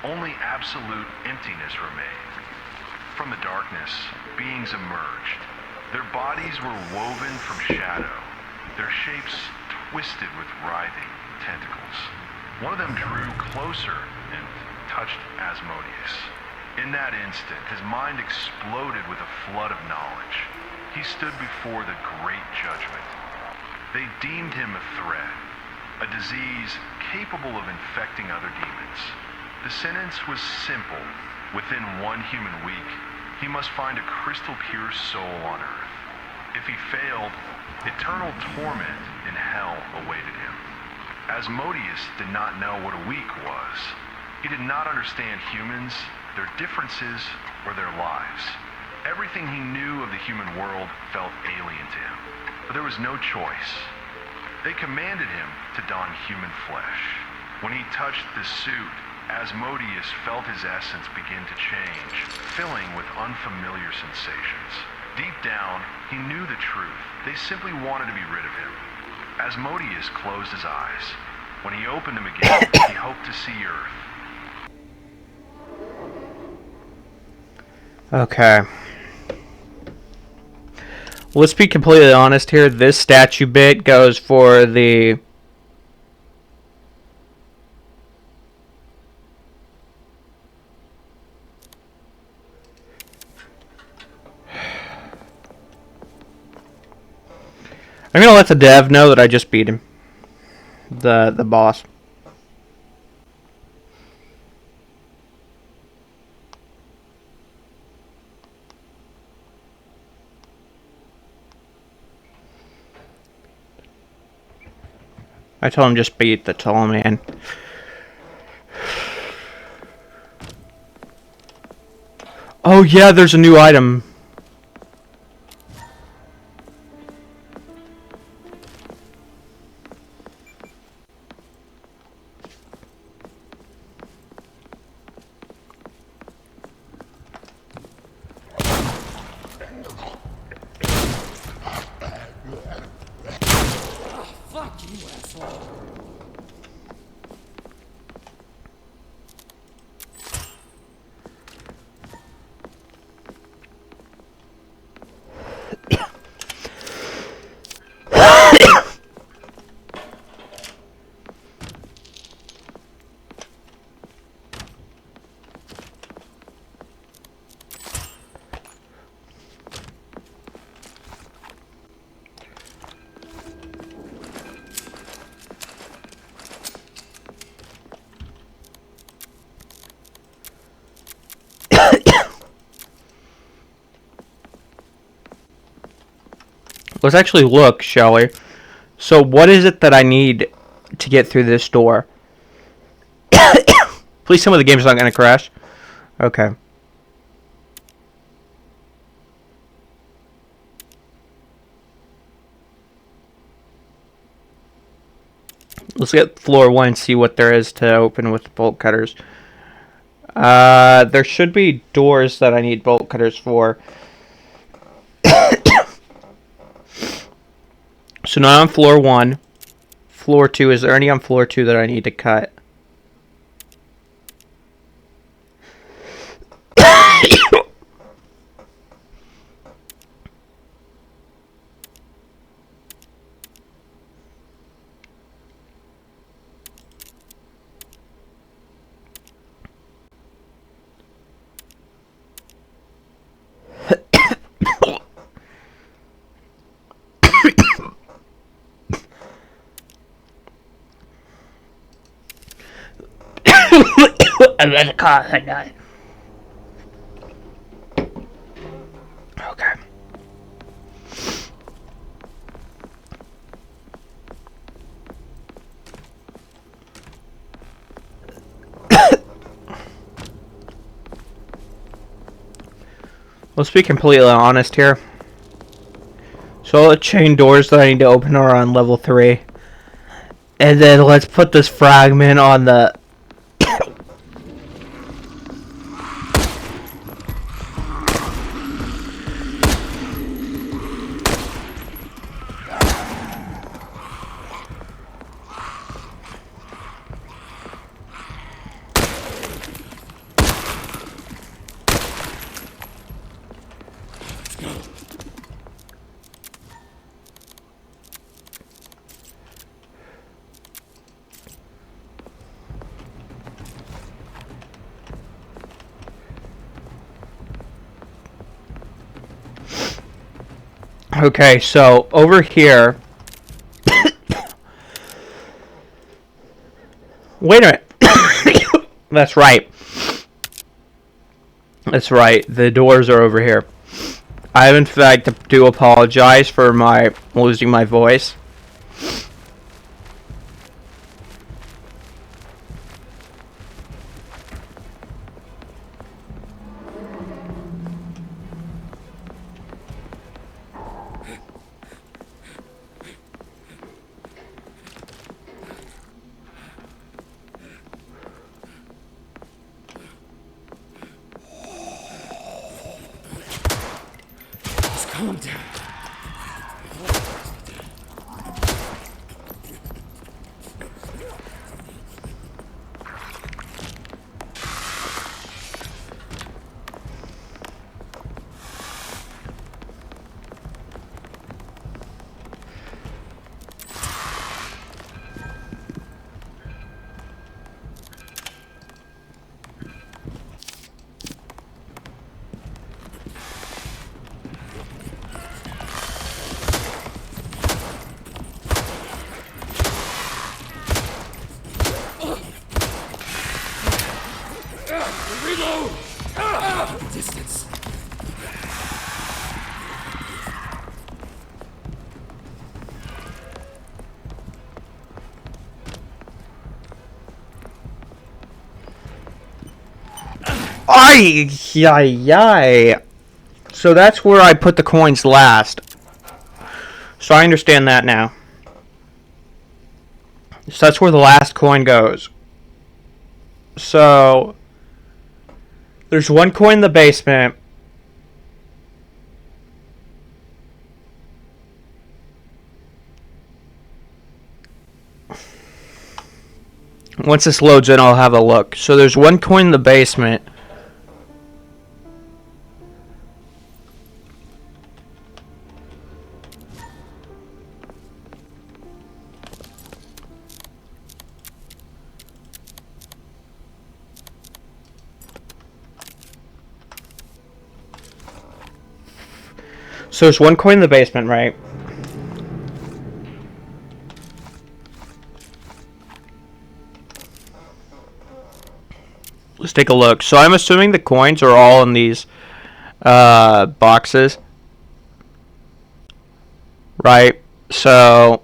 Only absolute emptiness remained. From the darkness, beings emerged. Their bodies were woven from shadow, their shapes twisted with writhing tentacles. One of them drew closer and touched Asmodeus. In that instant, his mind exploded with a flood of knowledge. He stood before the great judgment. They deemed him a threat, a disease capable of infecting other demons. The sentence was simple. Within 1 human week, he must find a crystal pure soul on Earth. If he failed, eternal torment in hell awaited him. Asmodeus did not know what a week was. He did not understand humans, their differences, or their lives. Everything he knew of the human world felt alien to him, but there was no choice. They commanded him to don human flesh. When he touched the suit, Asmodeus felt his essence begin to change, filling with unfamiliar sensations. Deep down, he knew the truth. They simply wanted to be rid of him. Asmodeus closed his eyes. When he opened them again, he hoped to see Earth. Okay. Let's be completely honest here. This statue bit goes for the... I'm gonna let the dev know that I just beat him. The boss. I told him just beat the tall man. Oh yeah, there's a new item. Fuck you, asshole. Let's actually look, shall we? So what is it that I need to get through this door? Please tell me the game's not going to crash. Okay. Let's get floor 1 and see what there is to open with bolt cutters. There should be doors that I need bolt cutters for. So now on floor 1. Floor 2. Is there any on floor 2 that I need to cut? I'm gonna cough at night. Okay. Let's be completely honest here. So all the chain doors that I need to open are on level 3. And then let's put this fragment on the... Okay, so over here... Wait a minute. That's right. That's right. The doors are over here. I have in fact do apologize for my losing my voice. Calm down. Reload! Distance. Ay, ay. So that's where I put the coins last. So I understand that now. So that's where the last coin goes. So there's one coin in the basement. Once this loads in, I'll have a look. So there's one coin in the basement. So there's one coin in the basement, right? Let's take a look. So I'm assuming the coins are all in these boxes. right? So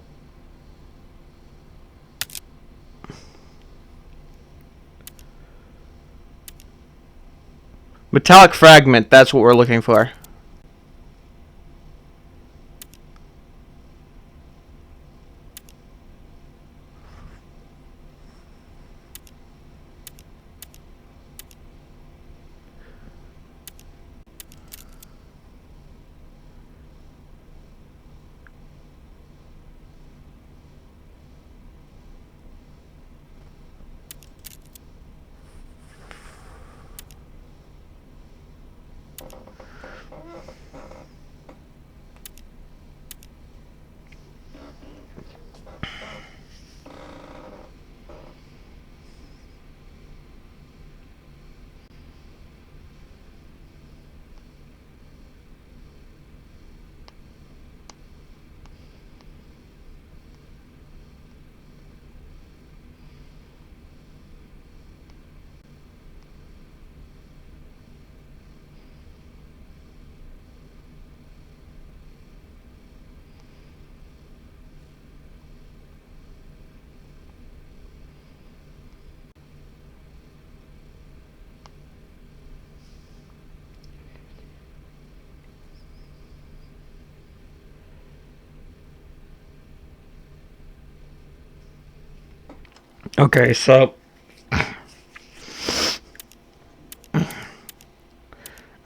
metallic fragment, that's what we're looking for. Okay, so I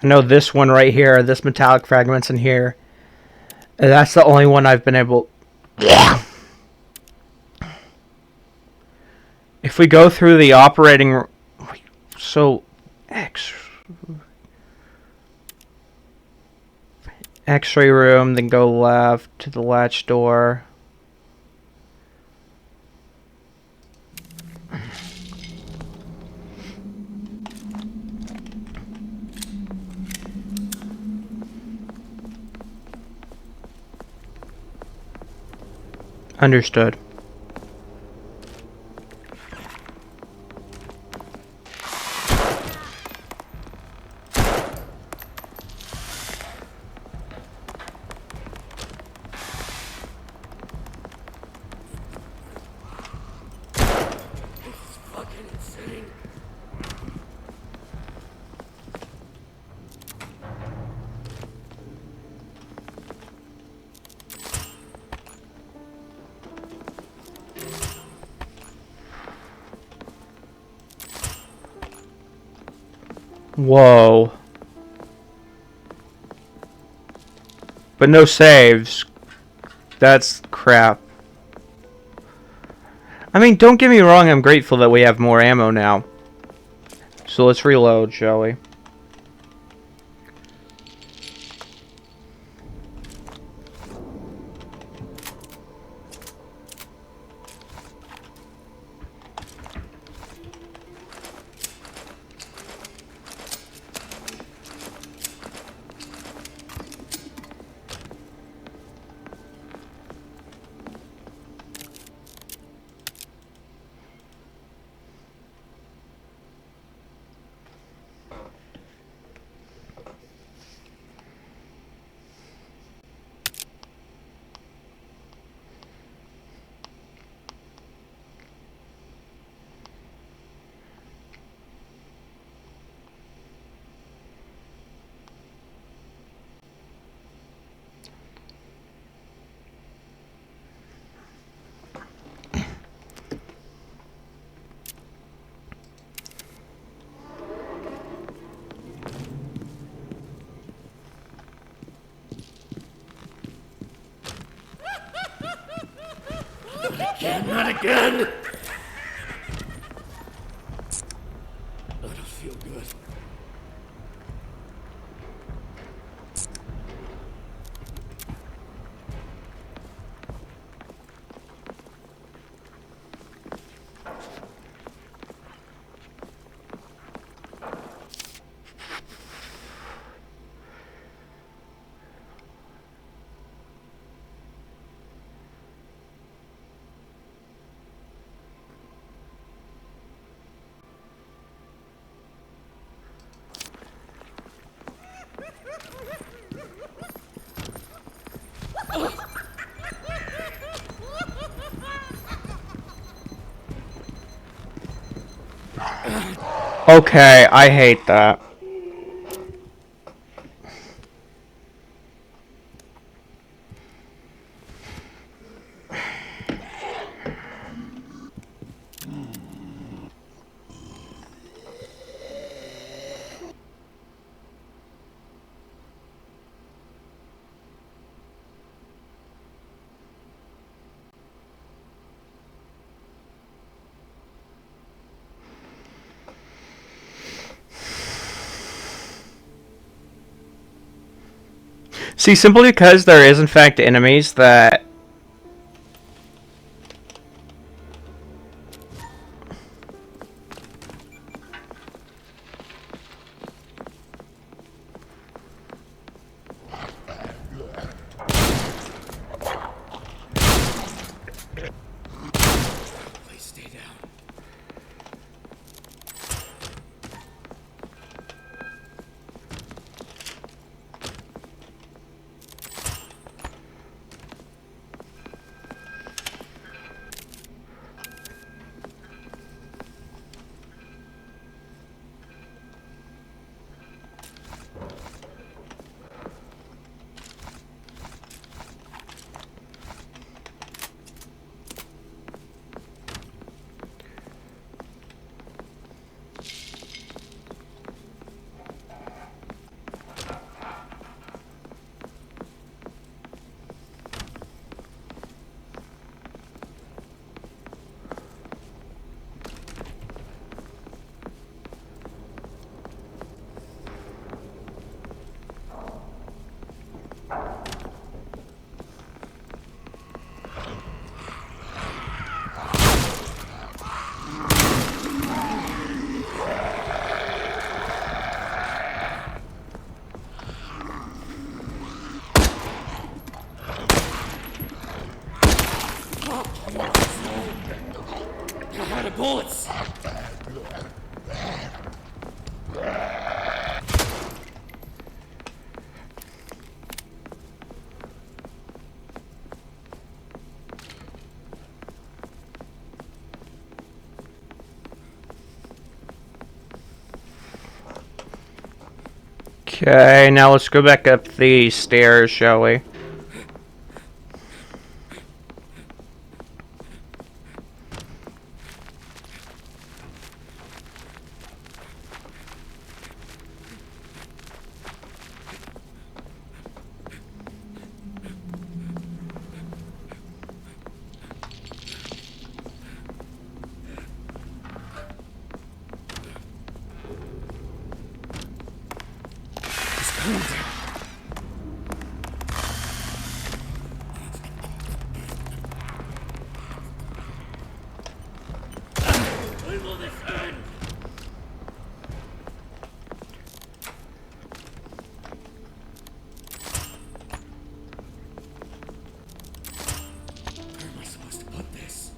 know this one right here, this metallic fragment's in here. And that's the only one I've been able. If we go through the operating, so X-ray room, then go left to the latch door. Understood. Fucking insane. Whoa. But no saves. That's crap. I mean, don't get me wrong, I'm grateful that we have more ammo now. So let's reload, shall we? Again, not again! I don't feel good. Okay, I hate that. See, simply because there is in fact enemies that... Please stay down. You're out of bullets! Okay, now let's go back up the stairs, shall we? When will this end? Where am I supposed to put this?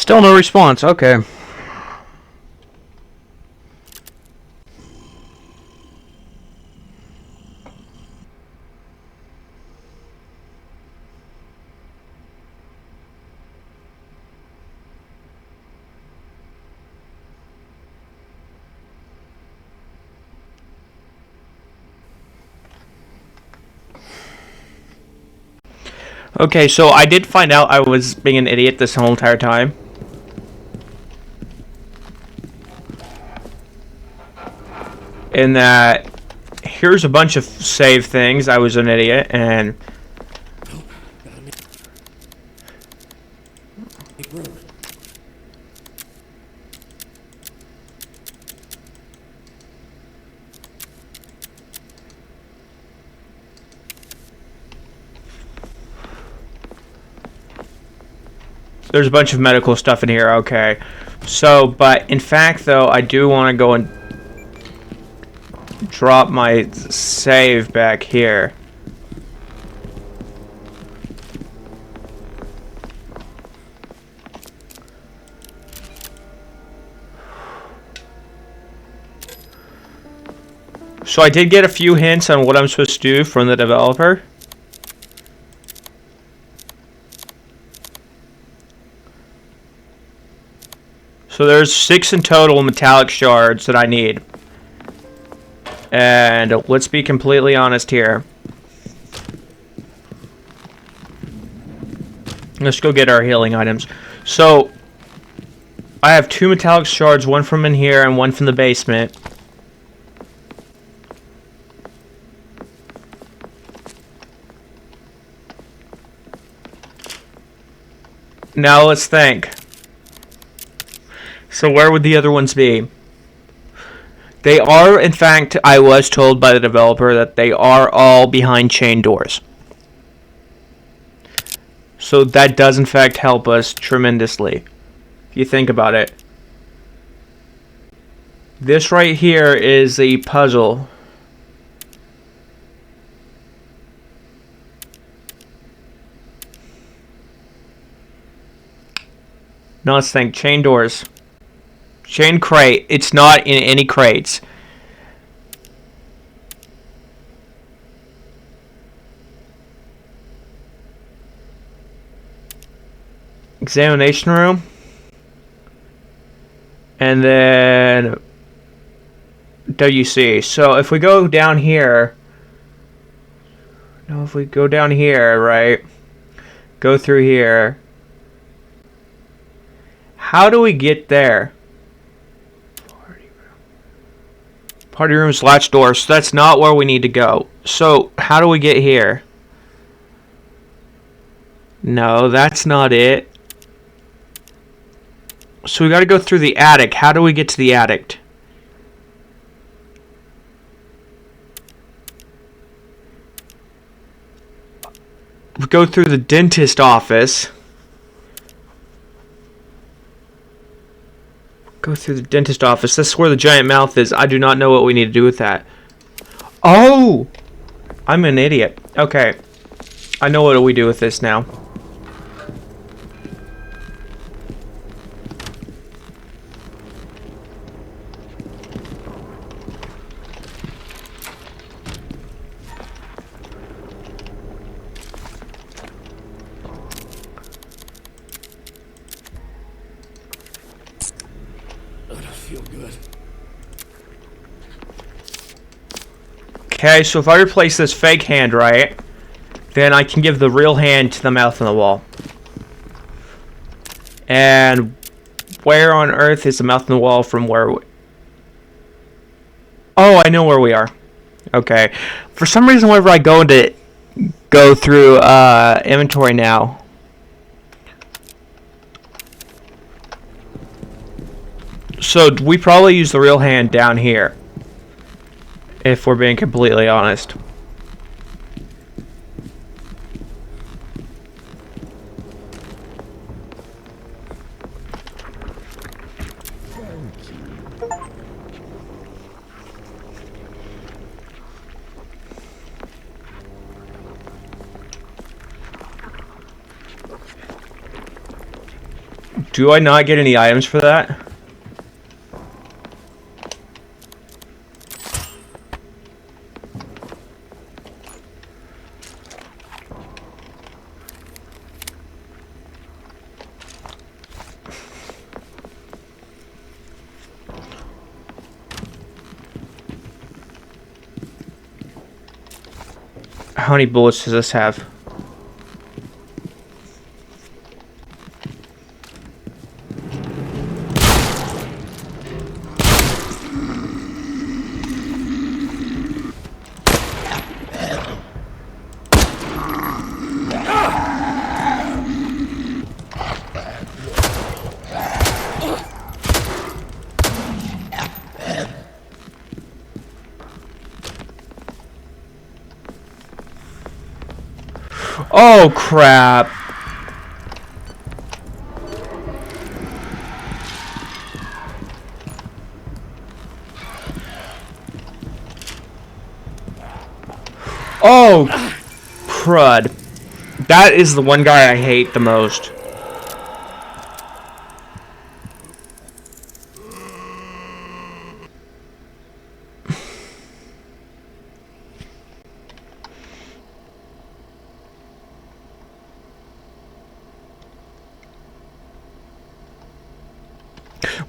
Still no response. Okay. Okay, so I did find out I was being an idiot this whole entire time. In that, here's a bunch of save things. I was an idiot, and Make room. there's a bunch of medical stuff in here. Okay, so, but in fact, though, I do want to go and drop my save back here. So I did get a few hints on what I'm supposed to do from the developer. So there's 6 in total metallic shards that I need. And let's be completely honest here. Let's go get our healing items. So I have 2 metallic shards, one from in here and one from the basement. Now let's think. So where would the other ones be? They are, in fact, I was told by the developer that they are all behind chain doors. So that does, in fact, help us tremendously. If you think about it. This right here is a puzzle. Now let's think. Chain doors. Chain crate. It's not in any crates. Examination room. And then WC. So if we go down here. No, if we go down here, right? Go through here. How do we get there? Party room's latch door. So that's not where we need to go. So how do we get here? No, that's not it. So we got to go through the attic. How do we get to the attic? We go through the dentist office. Go through the dentist office. That's where the giant mouth is. I do not know what we need to do with that. Oh! I'm an idiot. Okay. I know what do we do with this now. Okay, so if I replace this fake hand, right, then I can give the real hand to the mouth on the wall. And where on earth is the mouth on the wall from where Oh, I know where we are. Okay. For some reason, whenever I go through inventory now. So we probably use the real hand down here. If we're being completely honest. Do I not get any items for that? How many bullets does this have? Oh crap. Oh crud. That is the one guy I hate the most.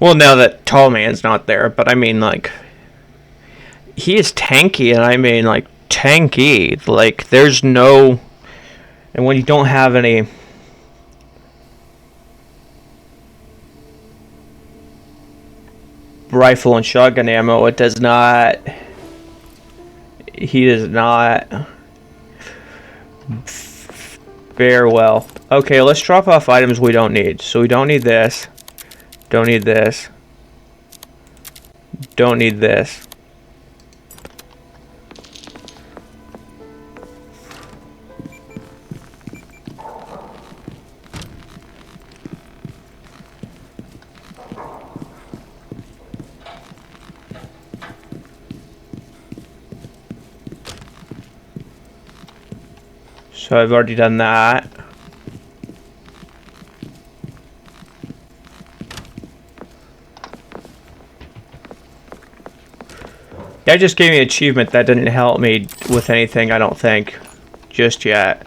Well, now that Tall Man's not there, but I mean, like, he is tanky, and I mean, like, tanky. Like, there's no... And when you don't have any... rifle and shotgun ammo, it does not... He does not... fare well. Okay, let's drop off items we don't need. So we don't need this. Don't need this. Don't need this. So I've already done that. That just gave me an achievement that didn't help me with anything, I don't think, just yet.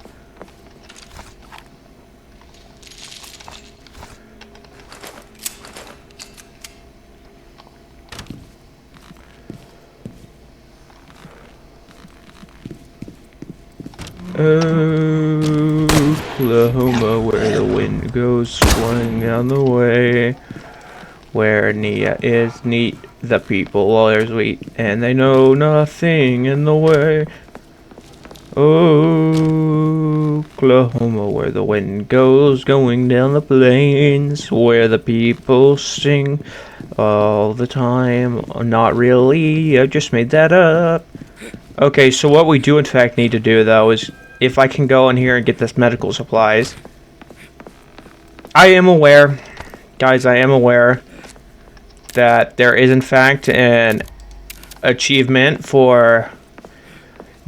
Oklahoma, where the wind goes swirling down the way, where Nia is neat, the people are sweet, and they know nothing in the way. Oklahoma, where the wind goes going down the plains, where the people sing all the time. Not really, I just made that up. Okay, so what we do in fact need to do though is, if I can go in here and get this medical supplies. I am aware, guys, I am aware that there is in fact an achievement for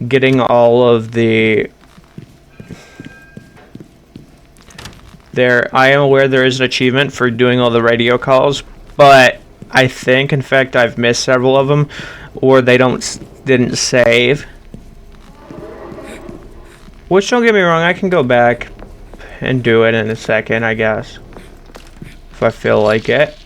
getting all of the... I am aware there is an achievement for doing all the radio calls, but I think in fact I've missed several of them, or they didn't save. Which, don't get me wrong, I can go back and do it in a second, I guess, if I feel like it.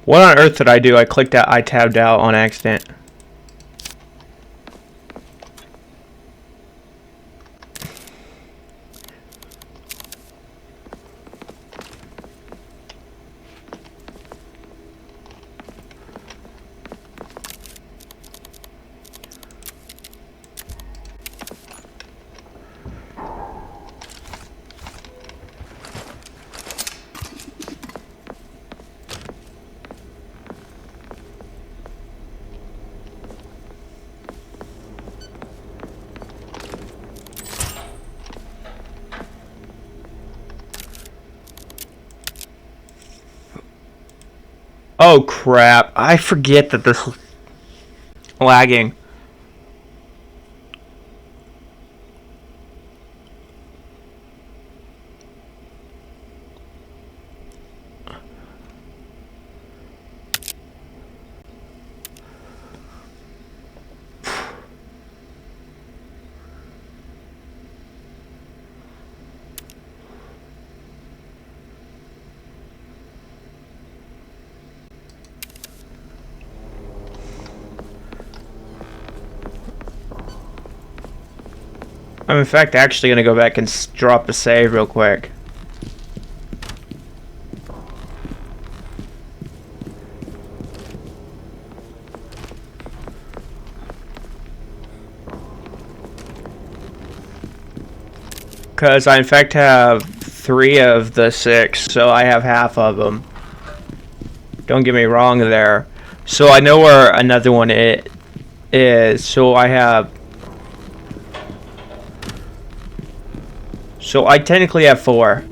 What on earth did I do? I clicked out, I tabbed out on accident. Oh crap! I forget that this is lagging. I'm in fact actually gonna go back and drop a save real quick. Because I in fact have 3 of the 6, so I have half of them. Don't get me wrong there. So I know where another one is. So I have... So I technically have 4.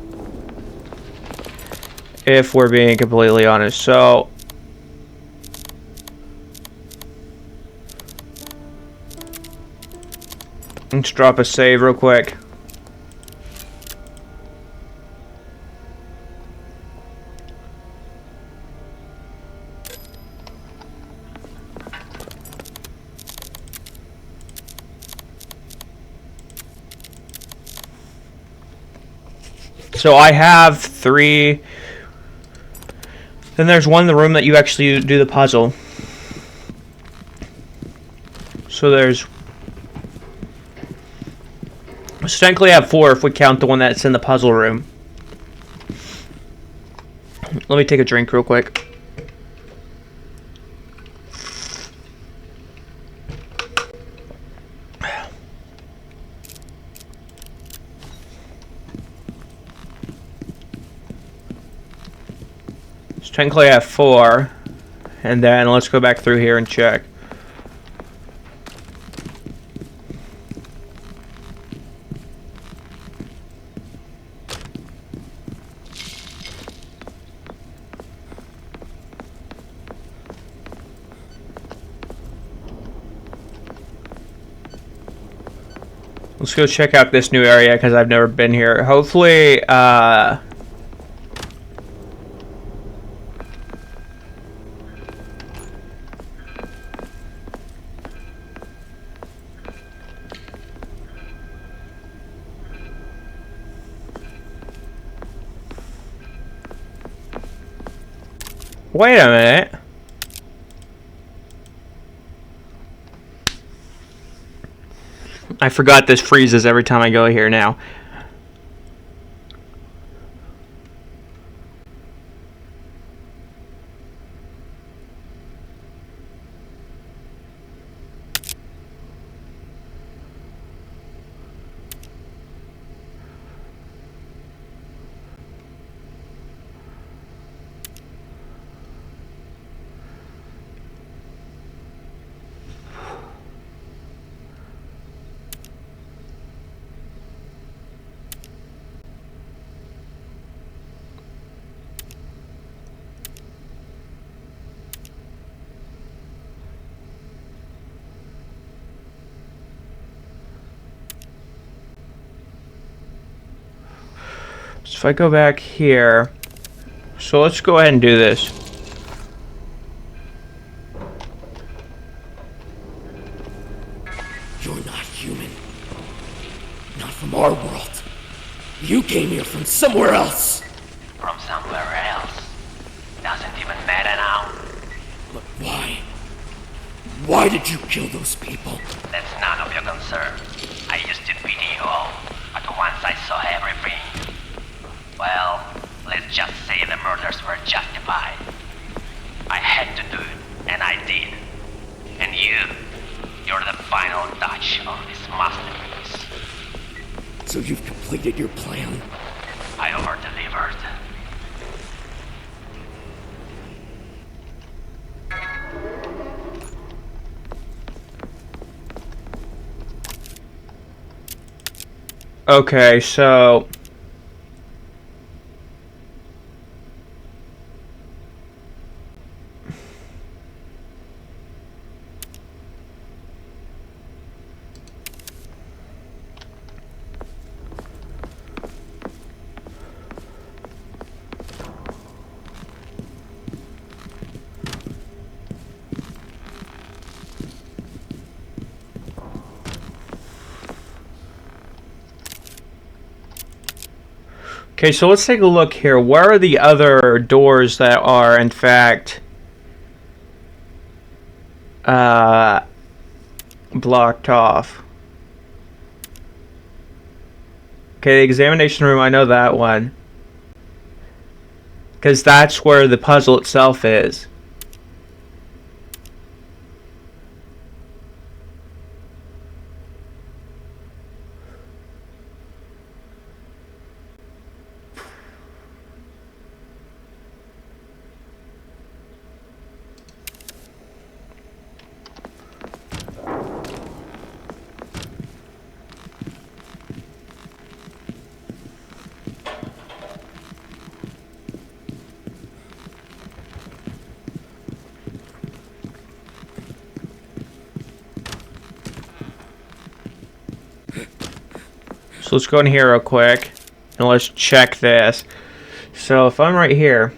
If we're being completely honest. So... let's drop a save real quick. So I have 3. Then there's one in the room that you actually do the puzzle. So there's... so technically I have 4 if we count the one that's in the puzzle room. Let me take a drink real quick. So technically I have 4. And then let's go back through here and check. Let's go check out this new area because I've never been here. Hopefully, wait a minute. I forgot this freezes every time I go here now. So if I go back here, so let's go ahead and do this. You're not human. Not from our world. You came here from somewhere else. From somewhere else. Doesn't even matter now. But why? Why did you kill those people? That's none of your concern. I used to pity you all, but once I saw everything... well, let's just say the murders were justified. I had to do it, and I did. And you're the final touch on this masterpiece. So you've completed your plan? I over-delivered. Okay, so... Okay, so let's take a look here. Where are the other doors that are, in fact, blocked off? Okay, the examination room, I know that one. Because that's where the puzzle itself is. So let's go in here real quick and let's check this. So if I'm right here,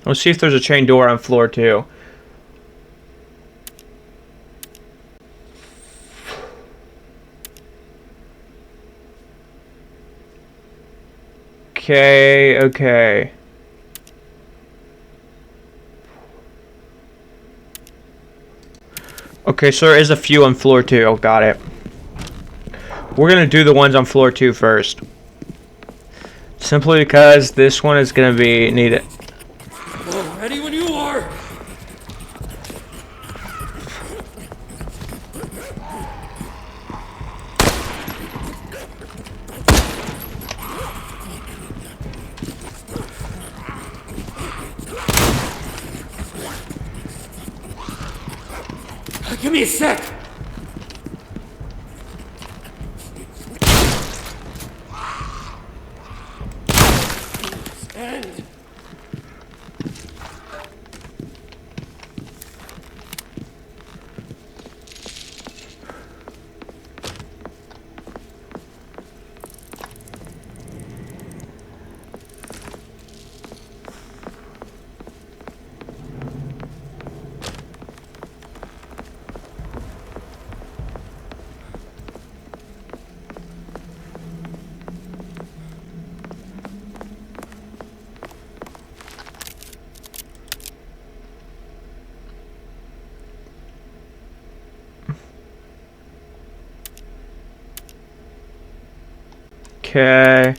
let's see if there's a chain door on floor 2. Okay, okay. Okay, so there is a few on floor 2. Oh, got it. We're gonna do the ones on floor 2 first. Simply because this one is gonna be needed. Oh, ready when you are. Give me a sec. Stand. Okay.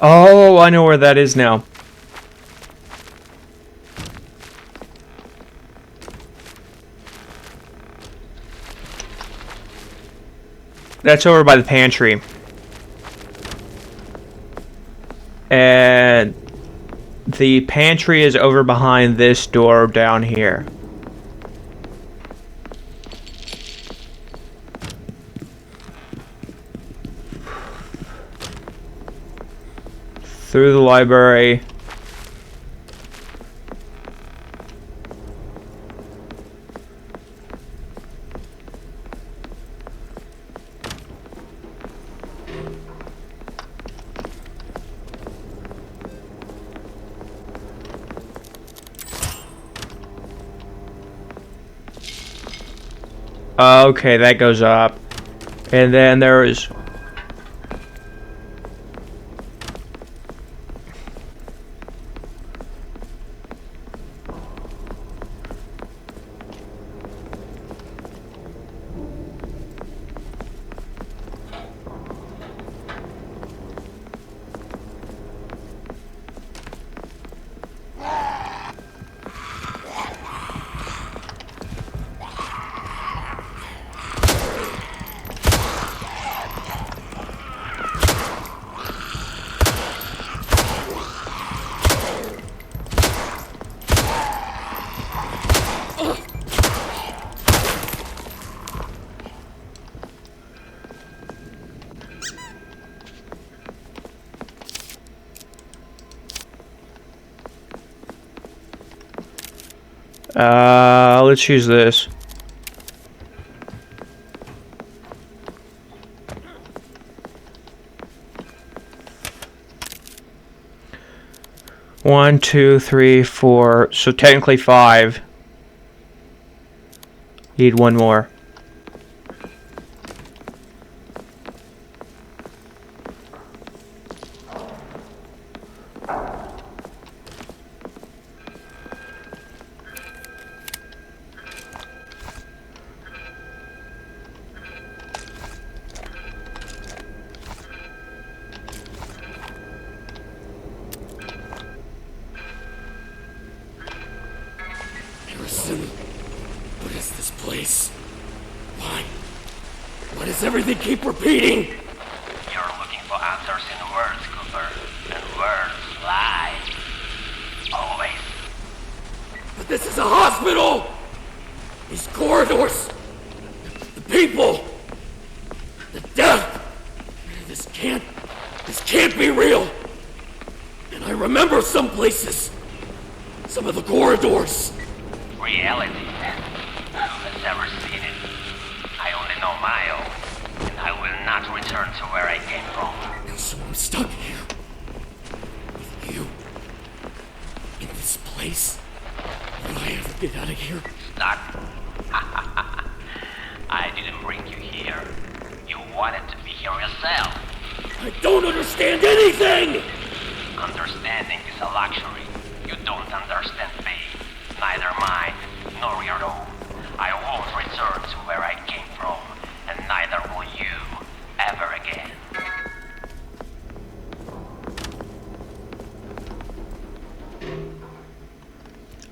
Oh, I know where that is now. That's over by the pantry. And the pantry is over behind this door down here. Through the library. Okay, that goes up. And then there is... Let's use this. One, two, three, four. So technically 5. Need one more. Harrison, what is this place? Why? Why does everything keep repeating? You're looking for answers in words, Cooper. And words lie. Always. But this is a hospital! These corridors! The people! The death! This can't be real! And I remember some places. Some of the corridors. Reality. Who has ever seen it? I only know my own, and I will not return to where I came from. And so I'm stuck here. With you. In this place. Will I ever get out of here? Stuck? I didn't bring you here. You wanted to be here yourself. I don't understand anything! Understanding is a luxury. You don't understand me. Neither mine, nor your own. I won't return to where I came from, and neither will you, ever again.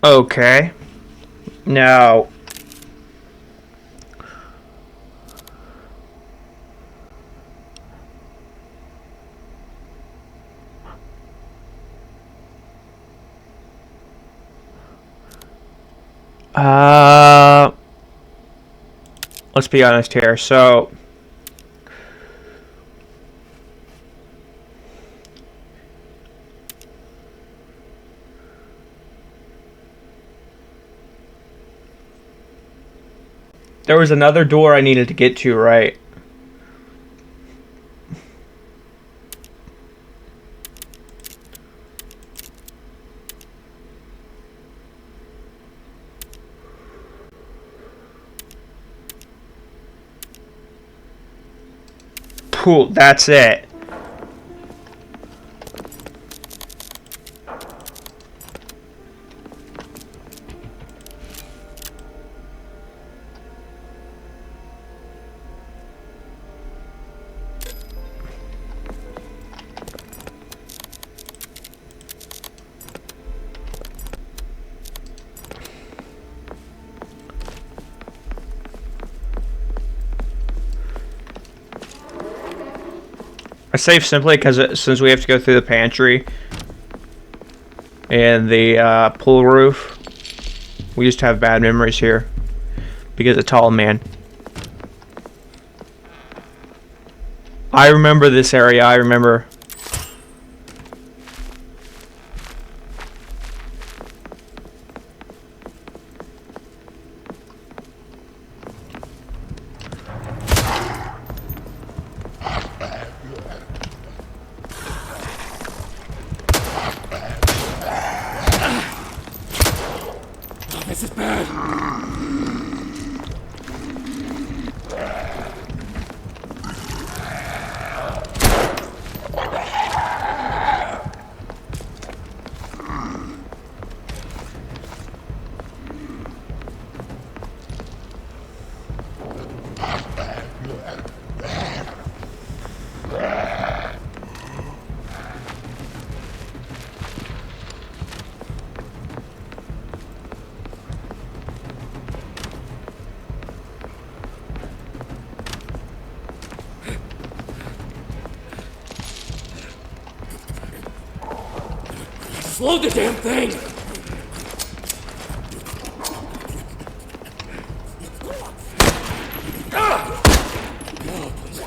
Okay. Now... let's be honest here. So, there was another door I needed to get to, right? Cool, that's it. I save simply because since we have to go through the pantry and the pool roof, we just have bad memories here because of Tall Man. I remember this area. I remember. This is bad. Slow the damn thing! Ah! Oh, please.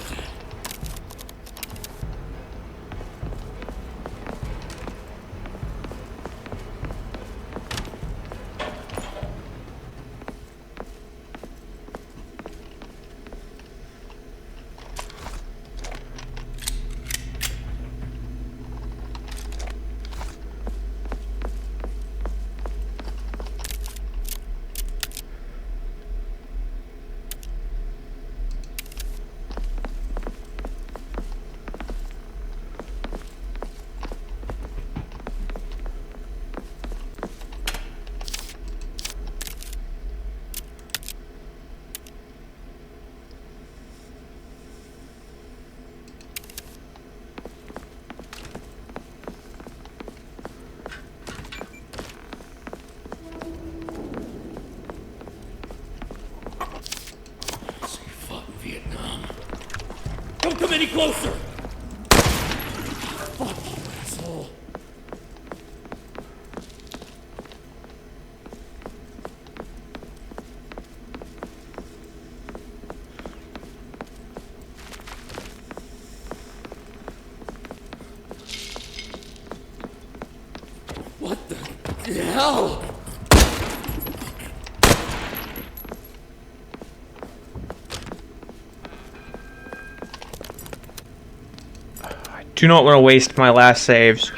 Don't come any closer! Fuck you, asshole. What the hell? Do not want to waste my last saves.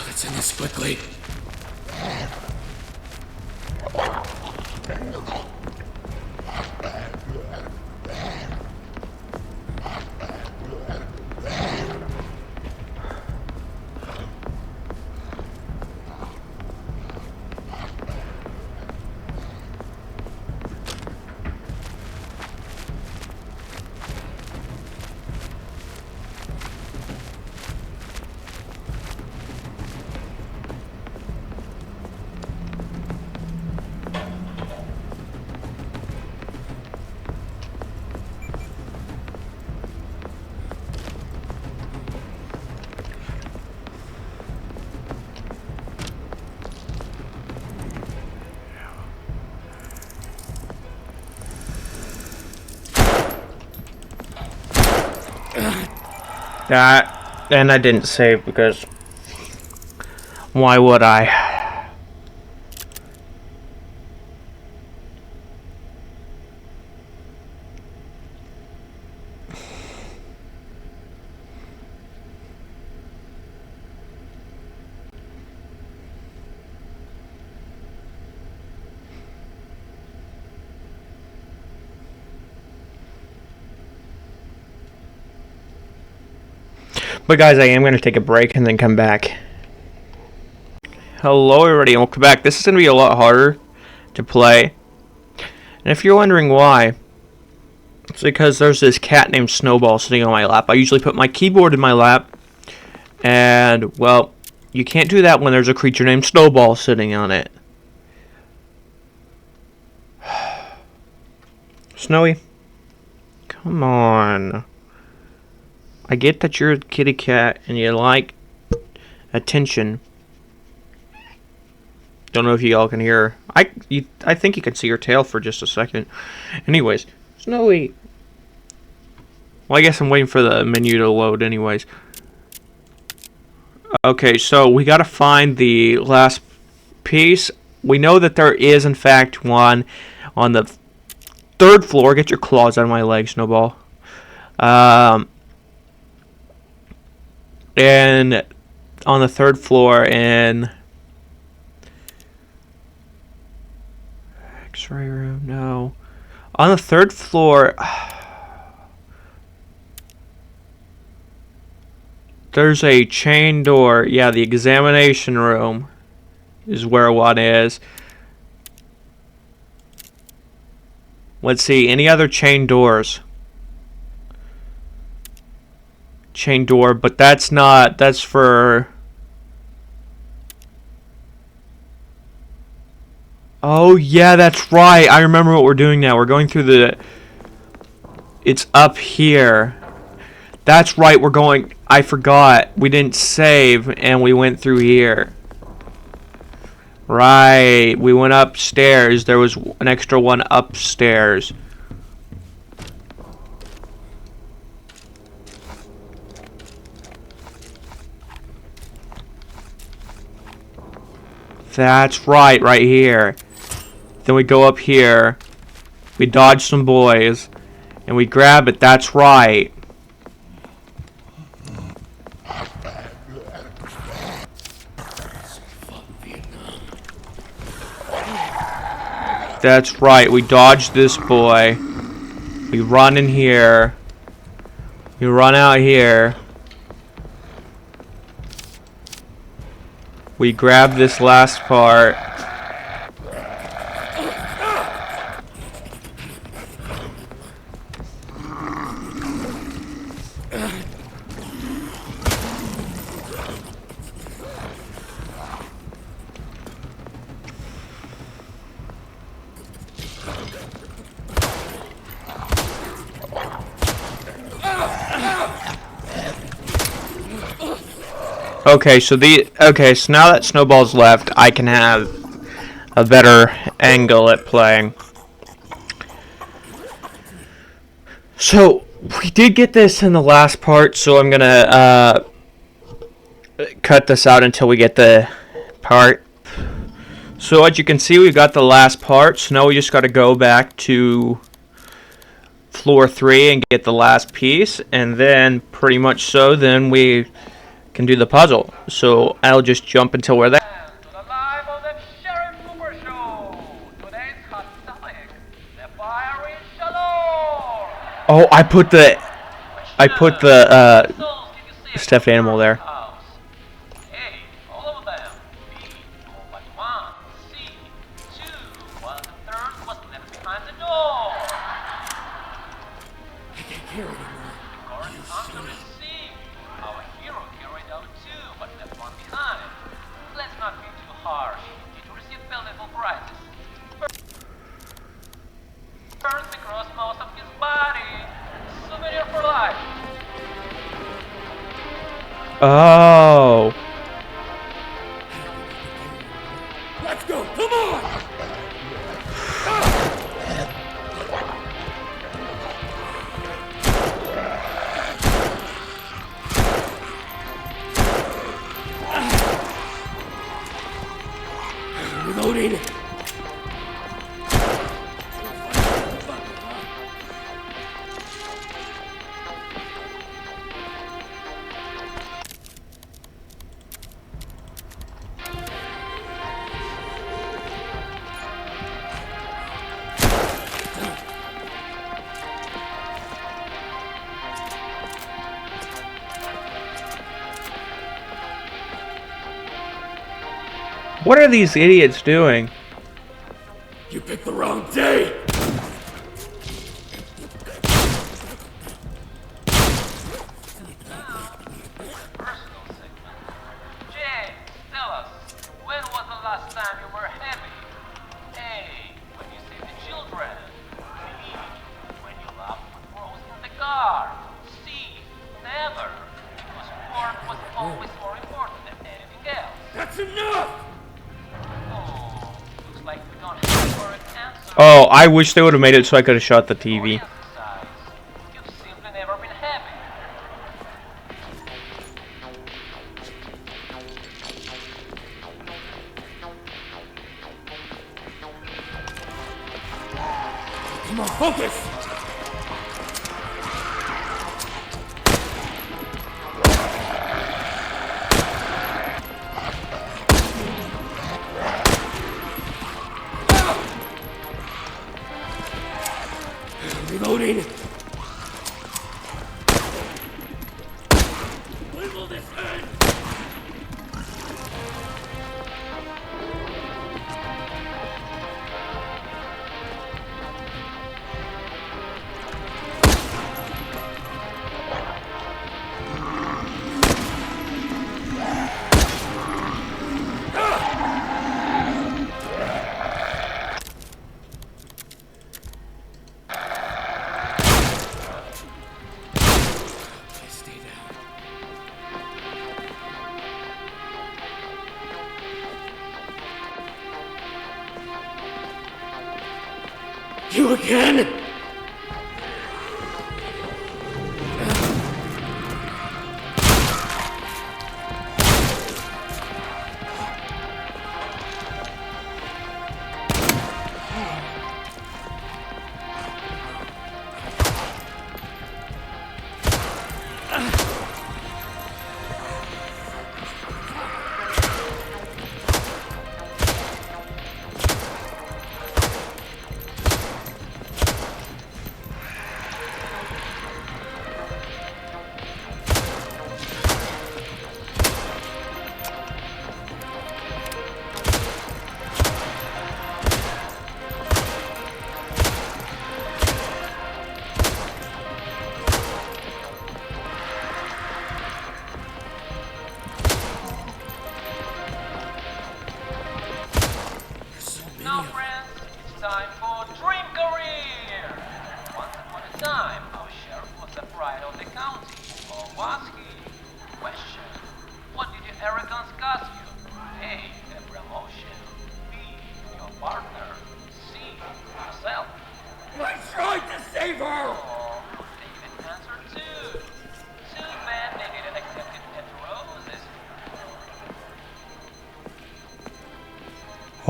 Let's end this quickly. And I didn't save because why would I? But guys, I am going to take a break and then come back. Hello everybody and welcome back. This is going to be a lot harder to play. And if you're wondering why, it's because there's this cat named Snowball sitting on my lap. I usually put my keyboard in my lap. And, well, you can't do that when there's a creature named Snowball sitting on it. Snowy, come on. I get that you're a kitty cat and you like attention. Don't know if you all can hear. I think you can see her tail for just a second. Anyways, Snowy. Well, I guess I'm waiting for the menu to load anyways. Okay, so we gotta find the last piece. We know that there is, in fact, one on the 3rd floor. Get your claws out of my leg, Snowball. And on the 3rd floor in X-ray room, no. On the 3rd floor, there's a chain door. Yeah, the examination room is where one is. Let's see, any other chain doors? Chain door, but that's not, that's for... Oh yeah, that's right. I remember what we're doing now. We're going through the... It's up here. That's right, we're going... I forgot. We didn't save, and we went through here. Right, we went upstairs. There was an extra one upstairs. That's right, right here. Then we go up here. We dodge some boys. And we grab it. That's right. That's right. We dodge this boy. We run in here. We run out here. We grab this last part. Okay, so now that Snowball's left, I can have a better angle at playing. So we did get this in the last part, so I'm gonna cut this out until we get the part. So as you can see, we got the last part. So now we just got to go back to floor 3 and get the last piece, and then pretty much so, then we can do the puzzle. So I'll just jump until we're there. To the live of the Sheriff Cooper Show. Today's hot topic, the fiery shalom. Oh, I put the stuffed animal there. Hey, all of them. B, all but one. C, 2, while the third was left behind the door. I can't hear anymore. Current answer is C. Our hero carried out 2, but left one behind. Let's not be too harsh. Did you receive valuable prizes? Burns across most of his body. Souvenir for life. Oh. Let's go! Come on! Reloading. What are these idiots doing? You picked the wrong day! Personal segment. James, tell us, when was the last time you were happy? A, when you saved the children. B, when you laughed with Rose in the car. C, never. Because work was always more important than anything else. That's enough! Oh, looks like we don't have a correct answer. Oh, I wish they would have made it so I could have shot the TV. Exercise. You've simply never been happy. Come on, focus! Reloading. When will this end? Stay down. You again?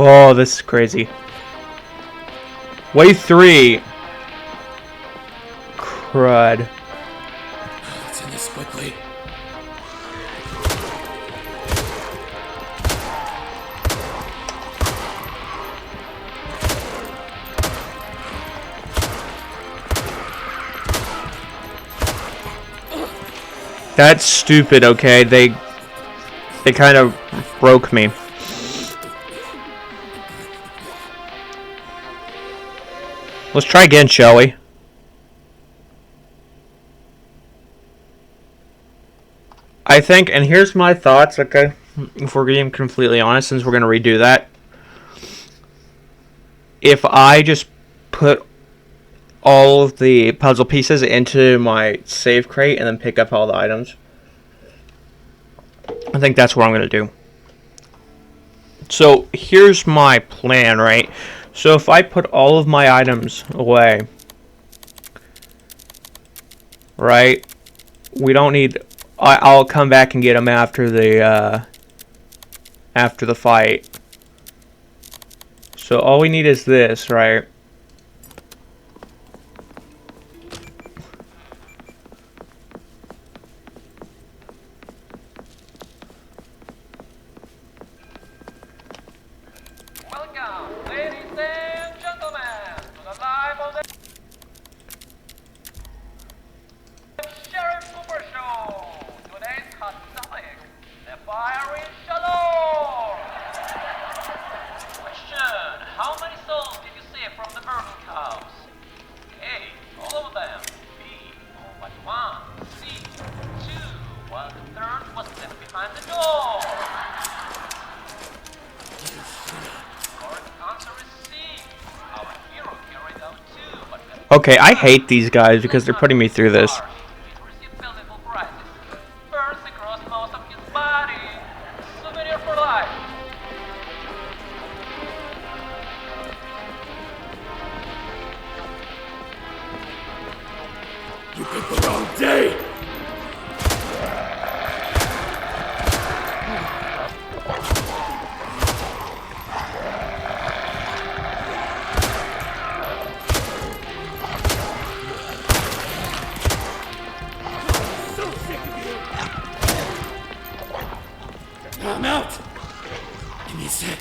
Oh, this is crazy. Wave 3. Crud. Let's end this quickly. That's stupid, okay? They kind of broke me. Let's try again, shall we? I think, and here's my thoughts, okay? If we're being completely honest, since we're going to redo that. If I just put all of the puzzle pieces into my save crate and then pick up all the items, I think that's what I'm going to do. So here's my plan, right? So if I put all of my items away, right? We don't need. I'll come back and get them after the fight. So all we need is this, right? Welcome, ladies and gentlemen, to the live on the Sheriff Super Show. Today's hot topic, the fiery shallow. Question, how many souls did you save from the burning cows? A, all of them. B, all but one. C, two, while the third was left behind the door. Correct answer is C. Our hero carried out two, but Okay, I hate these guys because they're putting me through this. he received valuable prizes. Burns across most of his body. Souvenir for life. You picked the wrong day! So sick of you! I'm out! Give me a sec.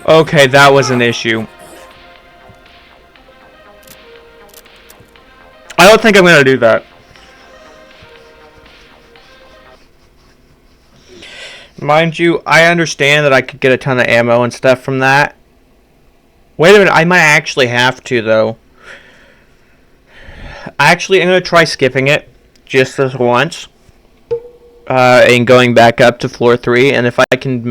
Okay, that was an issue. I don't think I'm gonna do that. Mind you, I understand that I could get a ton of ammo and stuff from that. Wait a minute, I might actually have to, though. Actually, I'm gonna try skipping it just this once. And going back up to floor 3, and if I can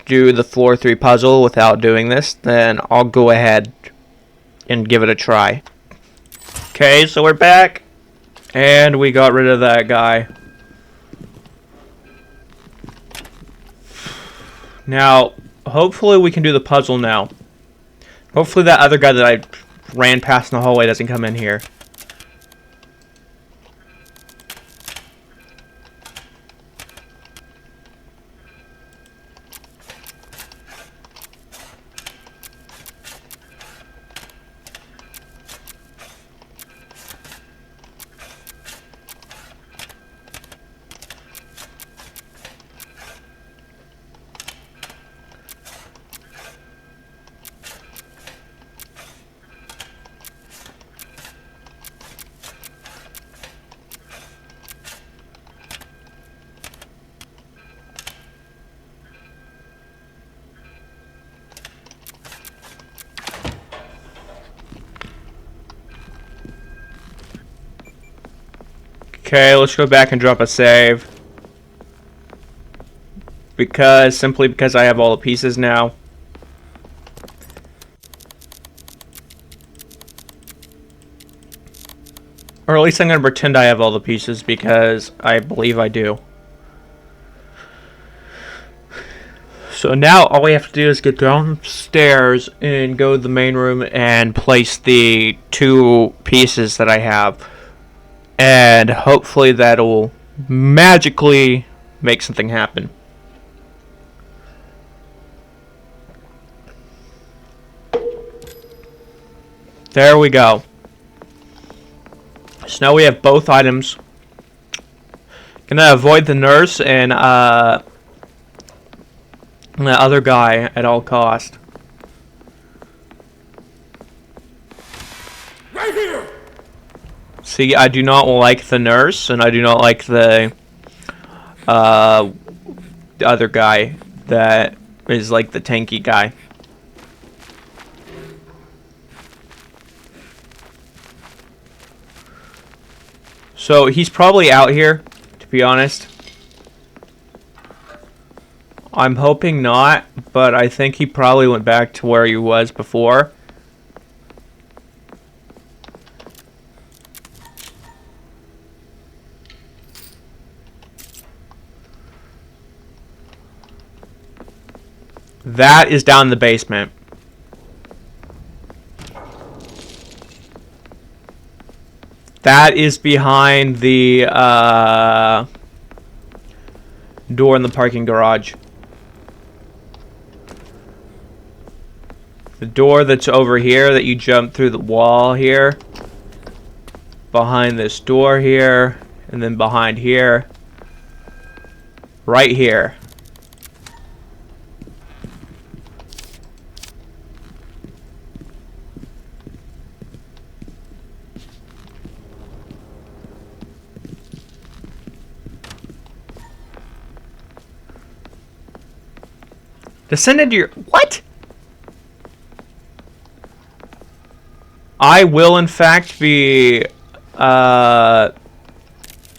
do the floor 3 puzzle without doing this, then I'll go ahead and give it a try. Okay, so we're back, and we got rid of that guy. Now, hopefully we can do the puzzle now. Hopefully that other guy that I ran past in the hallway doesn't come in here. Okay, let's go back and drop a save. Simply because I have all the pieces now. Or at least I'm going to pretend I have all the pieces because I believe I do. So now all we have to do is get downstairs and go to the main room and place the 2 pieces that I have. And hopefully that'll magically make something happen. There we go. So now we have both items. Gonna avoid the nurse and the other guy at all cost. Right here! See, I do not like the nurse, and I do not like the other guy that is like the tanky guy. So he's probably out here, to be honest. I'm hoping not, but I think he probably went back to where he was before. That is down in the basement. That is behind the door in the parking garage. The door that's over here that you jump through the wall here. Behind this door here. And then behind here. Right here. Descend into your... What? I will, in fact, be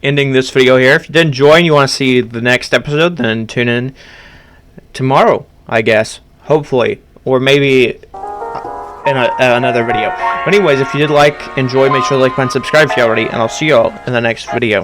ending this video here. If you did enjoy and you want to see the next episode, then tune in tomorrow, I guess. Hopefully. Or maybe in another video. But anyways, if you did enjoy, make sure to like, comment, subscribe if you already, and I'll see you all in the next video.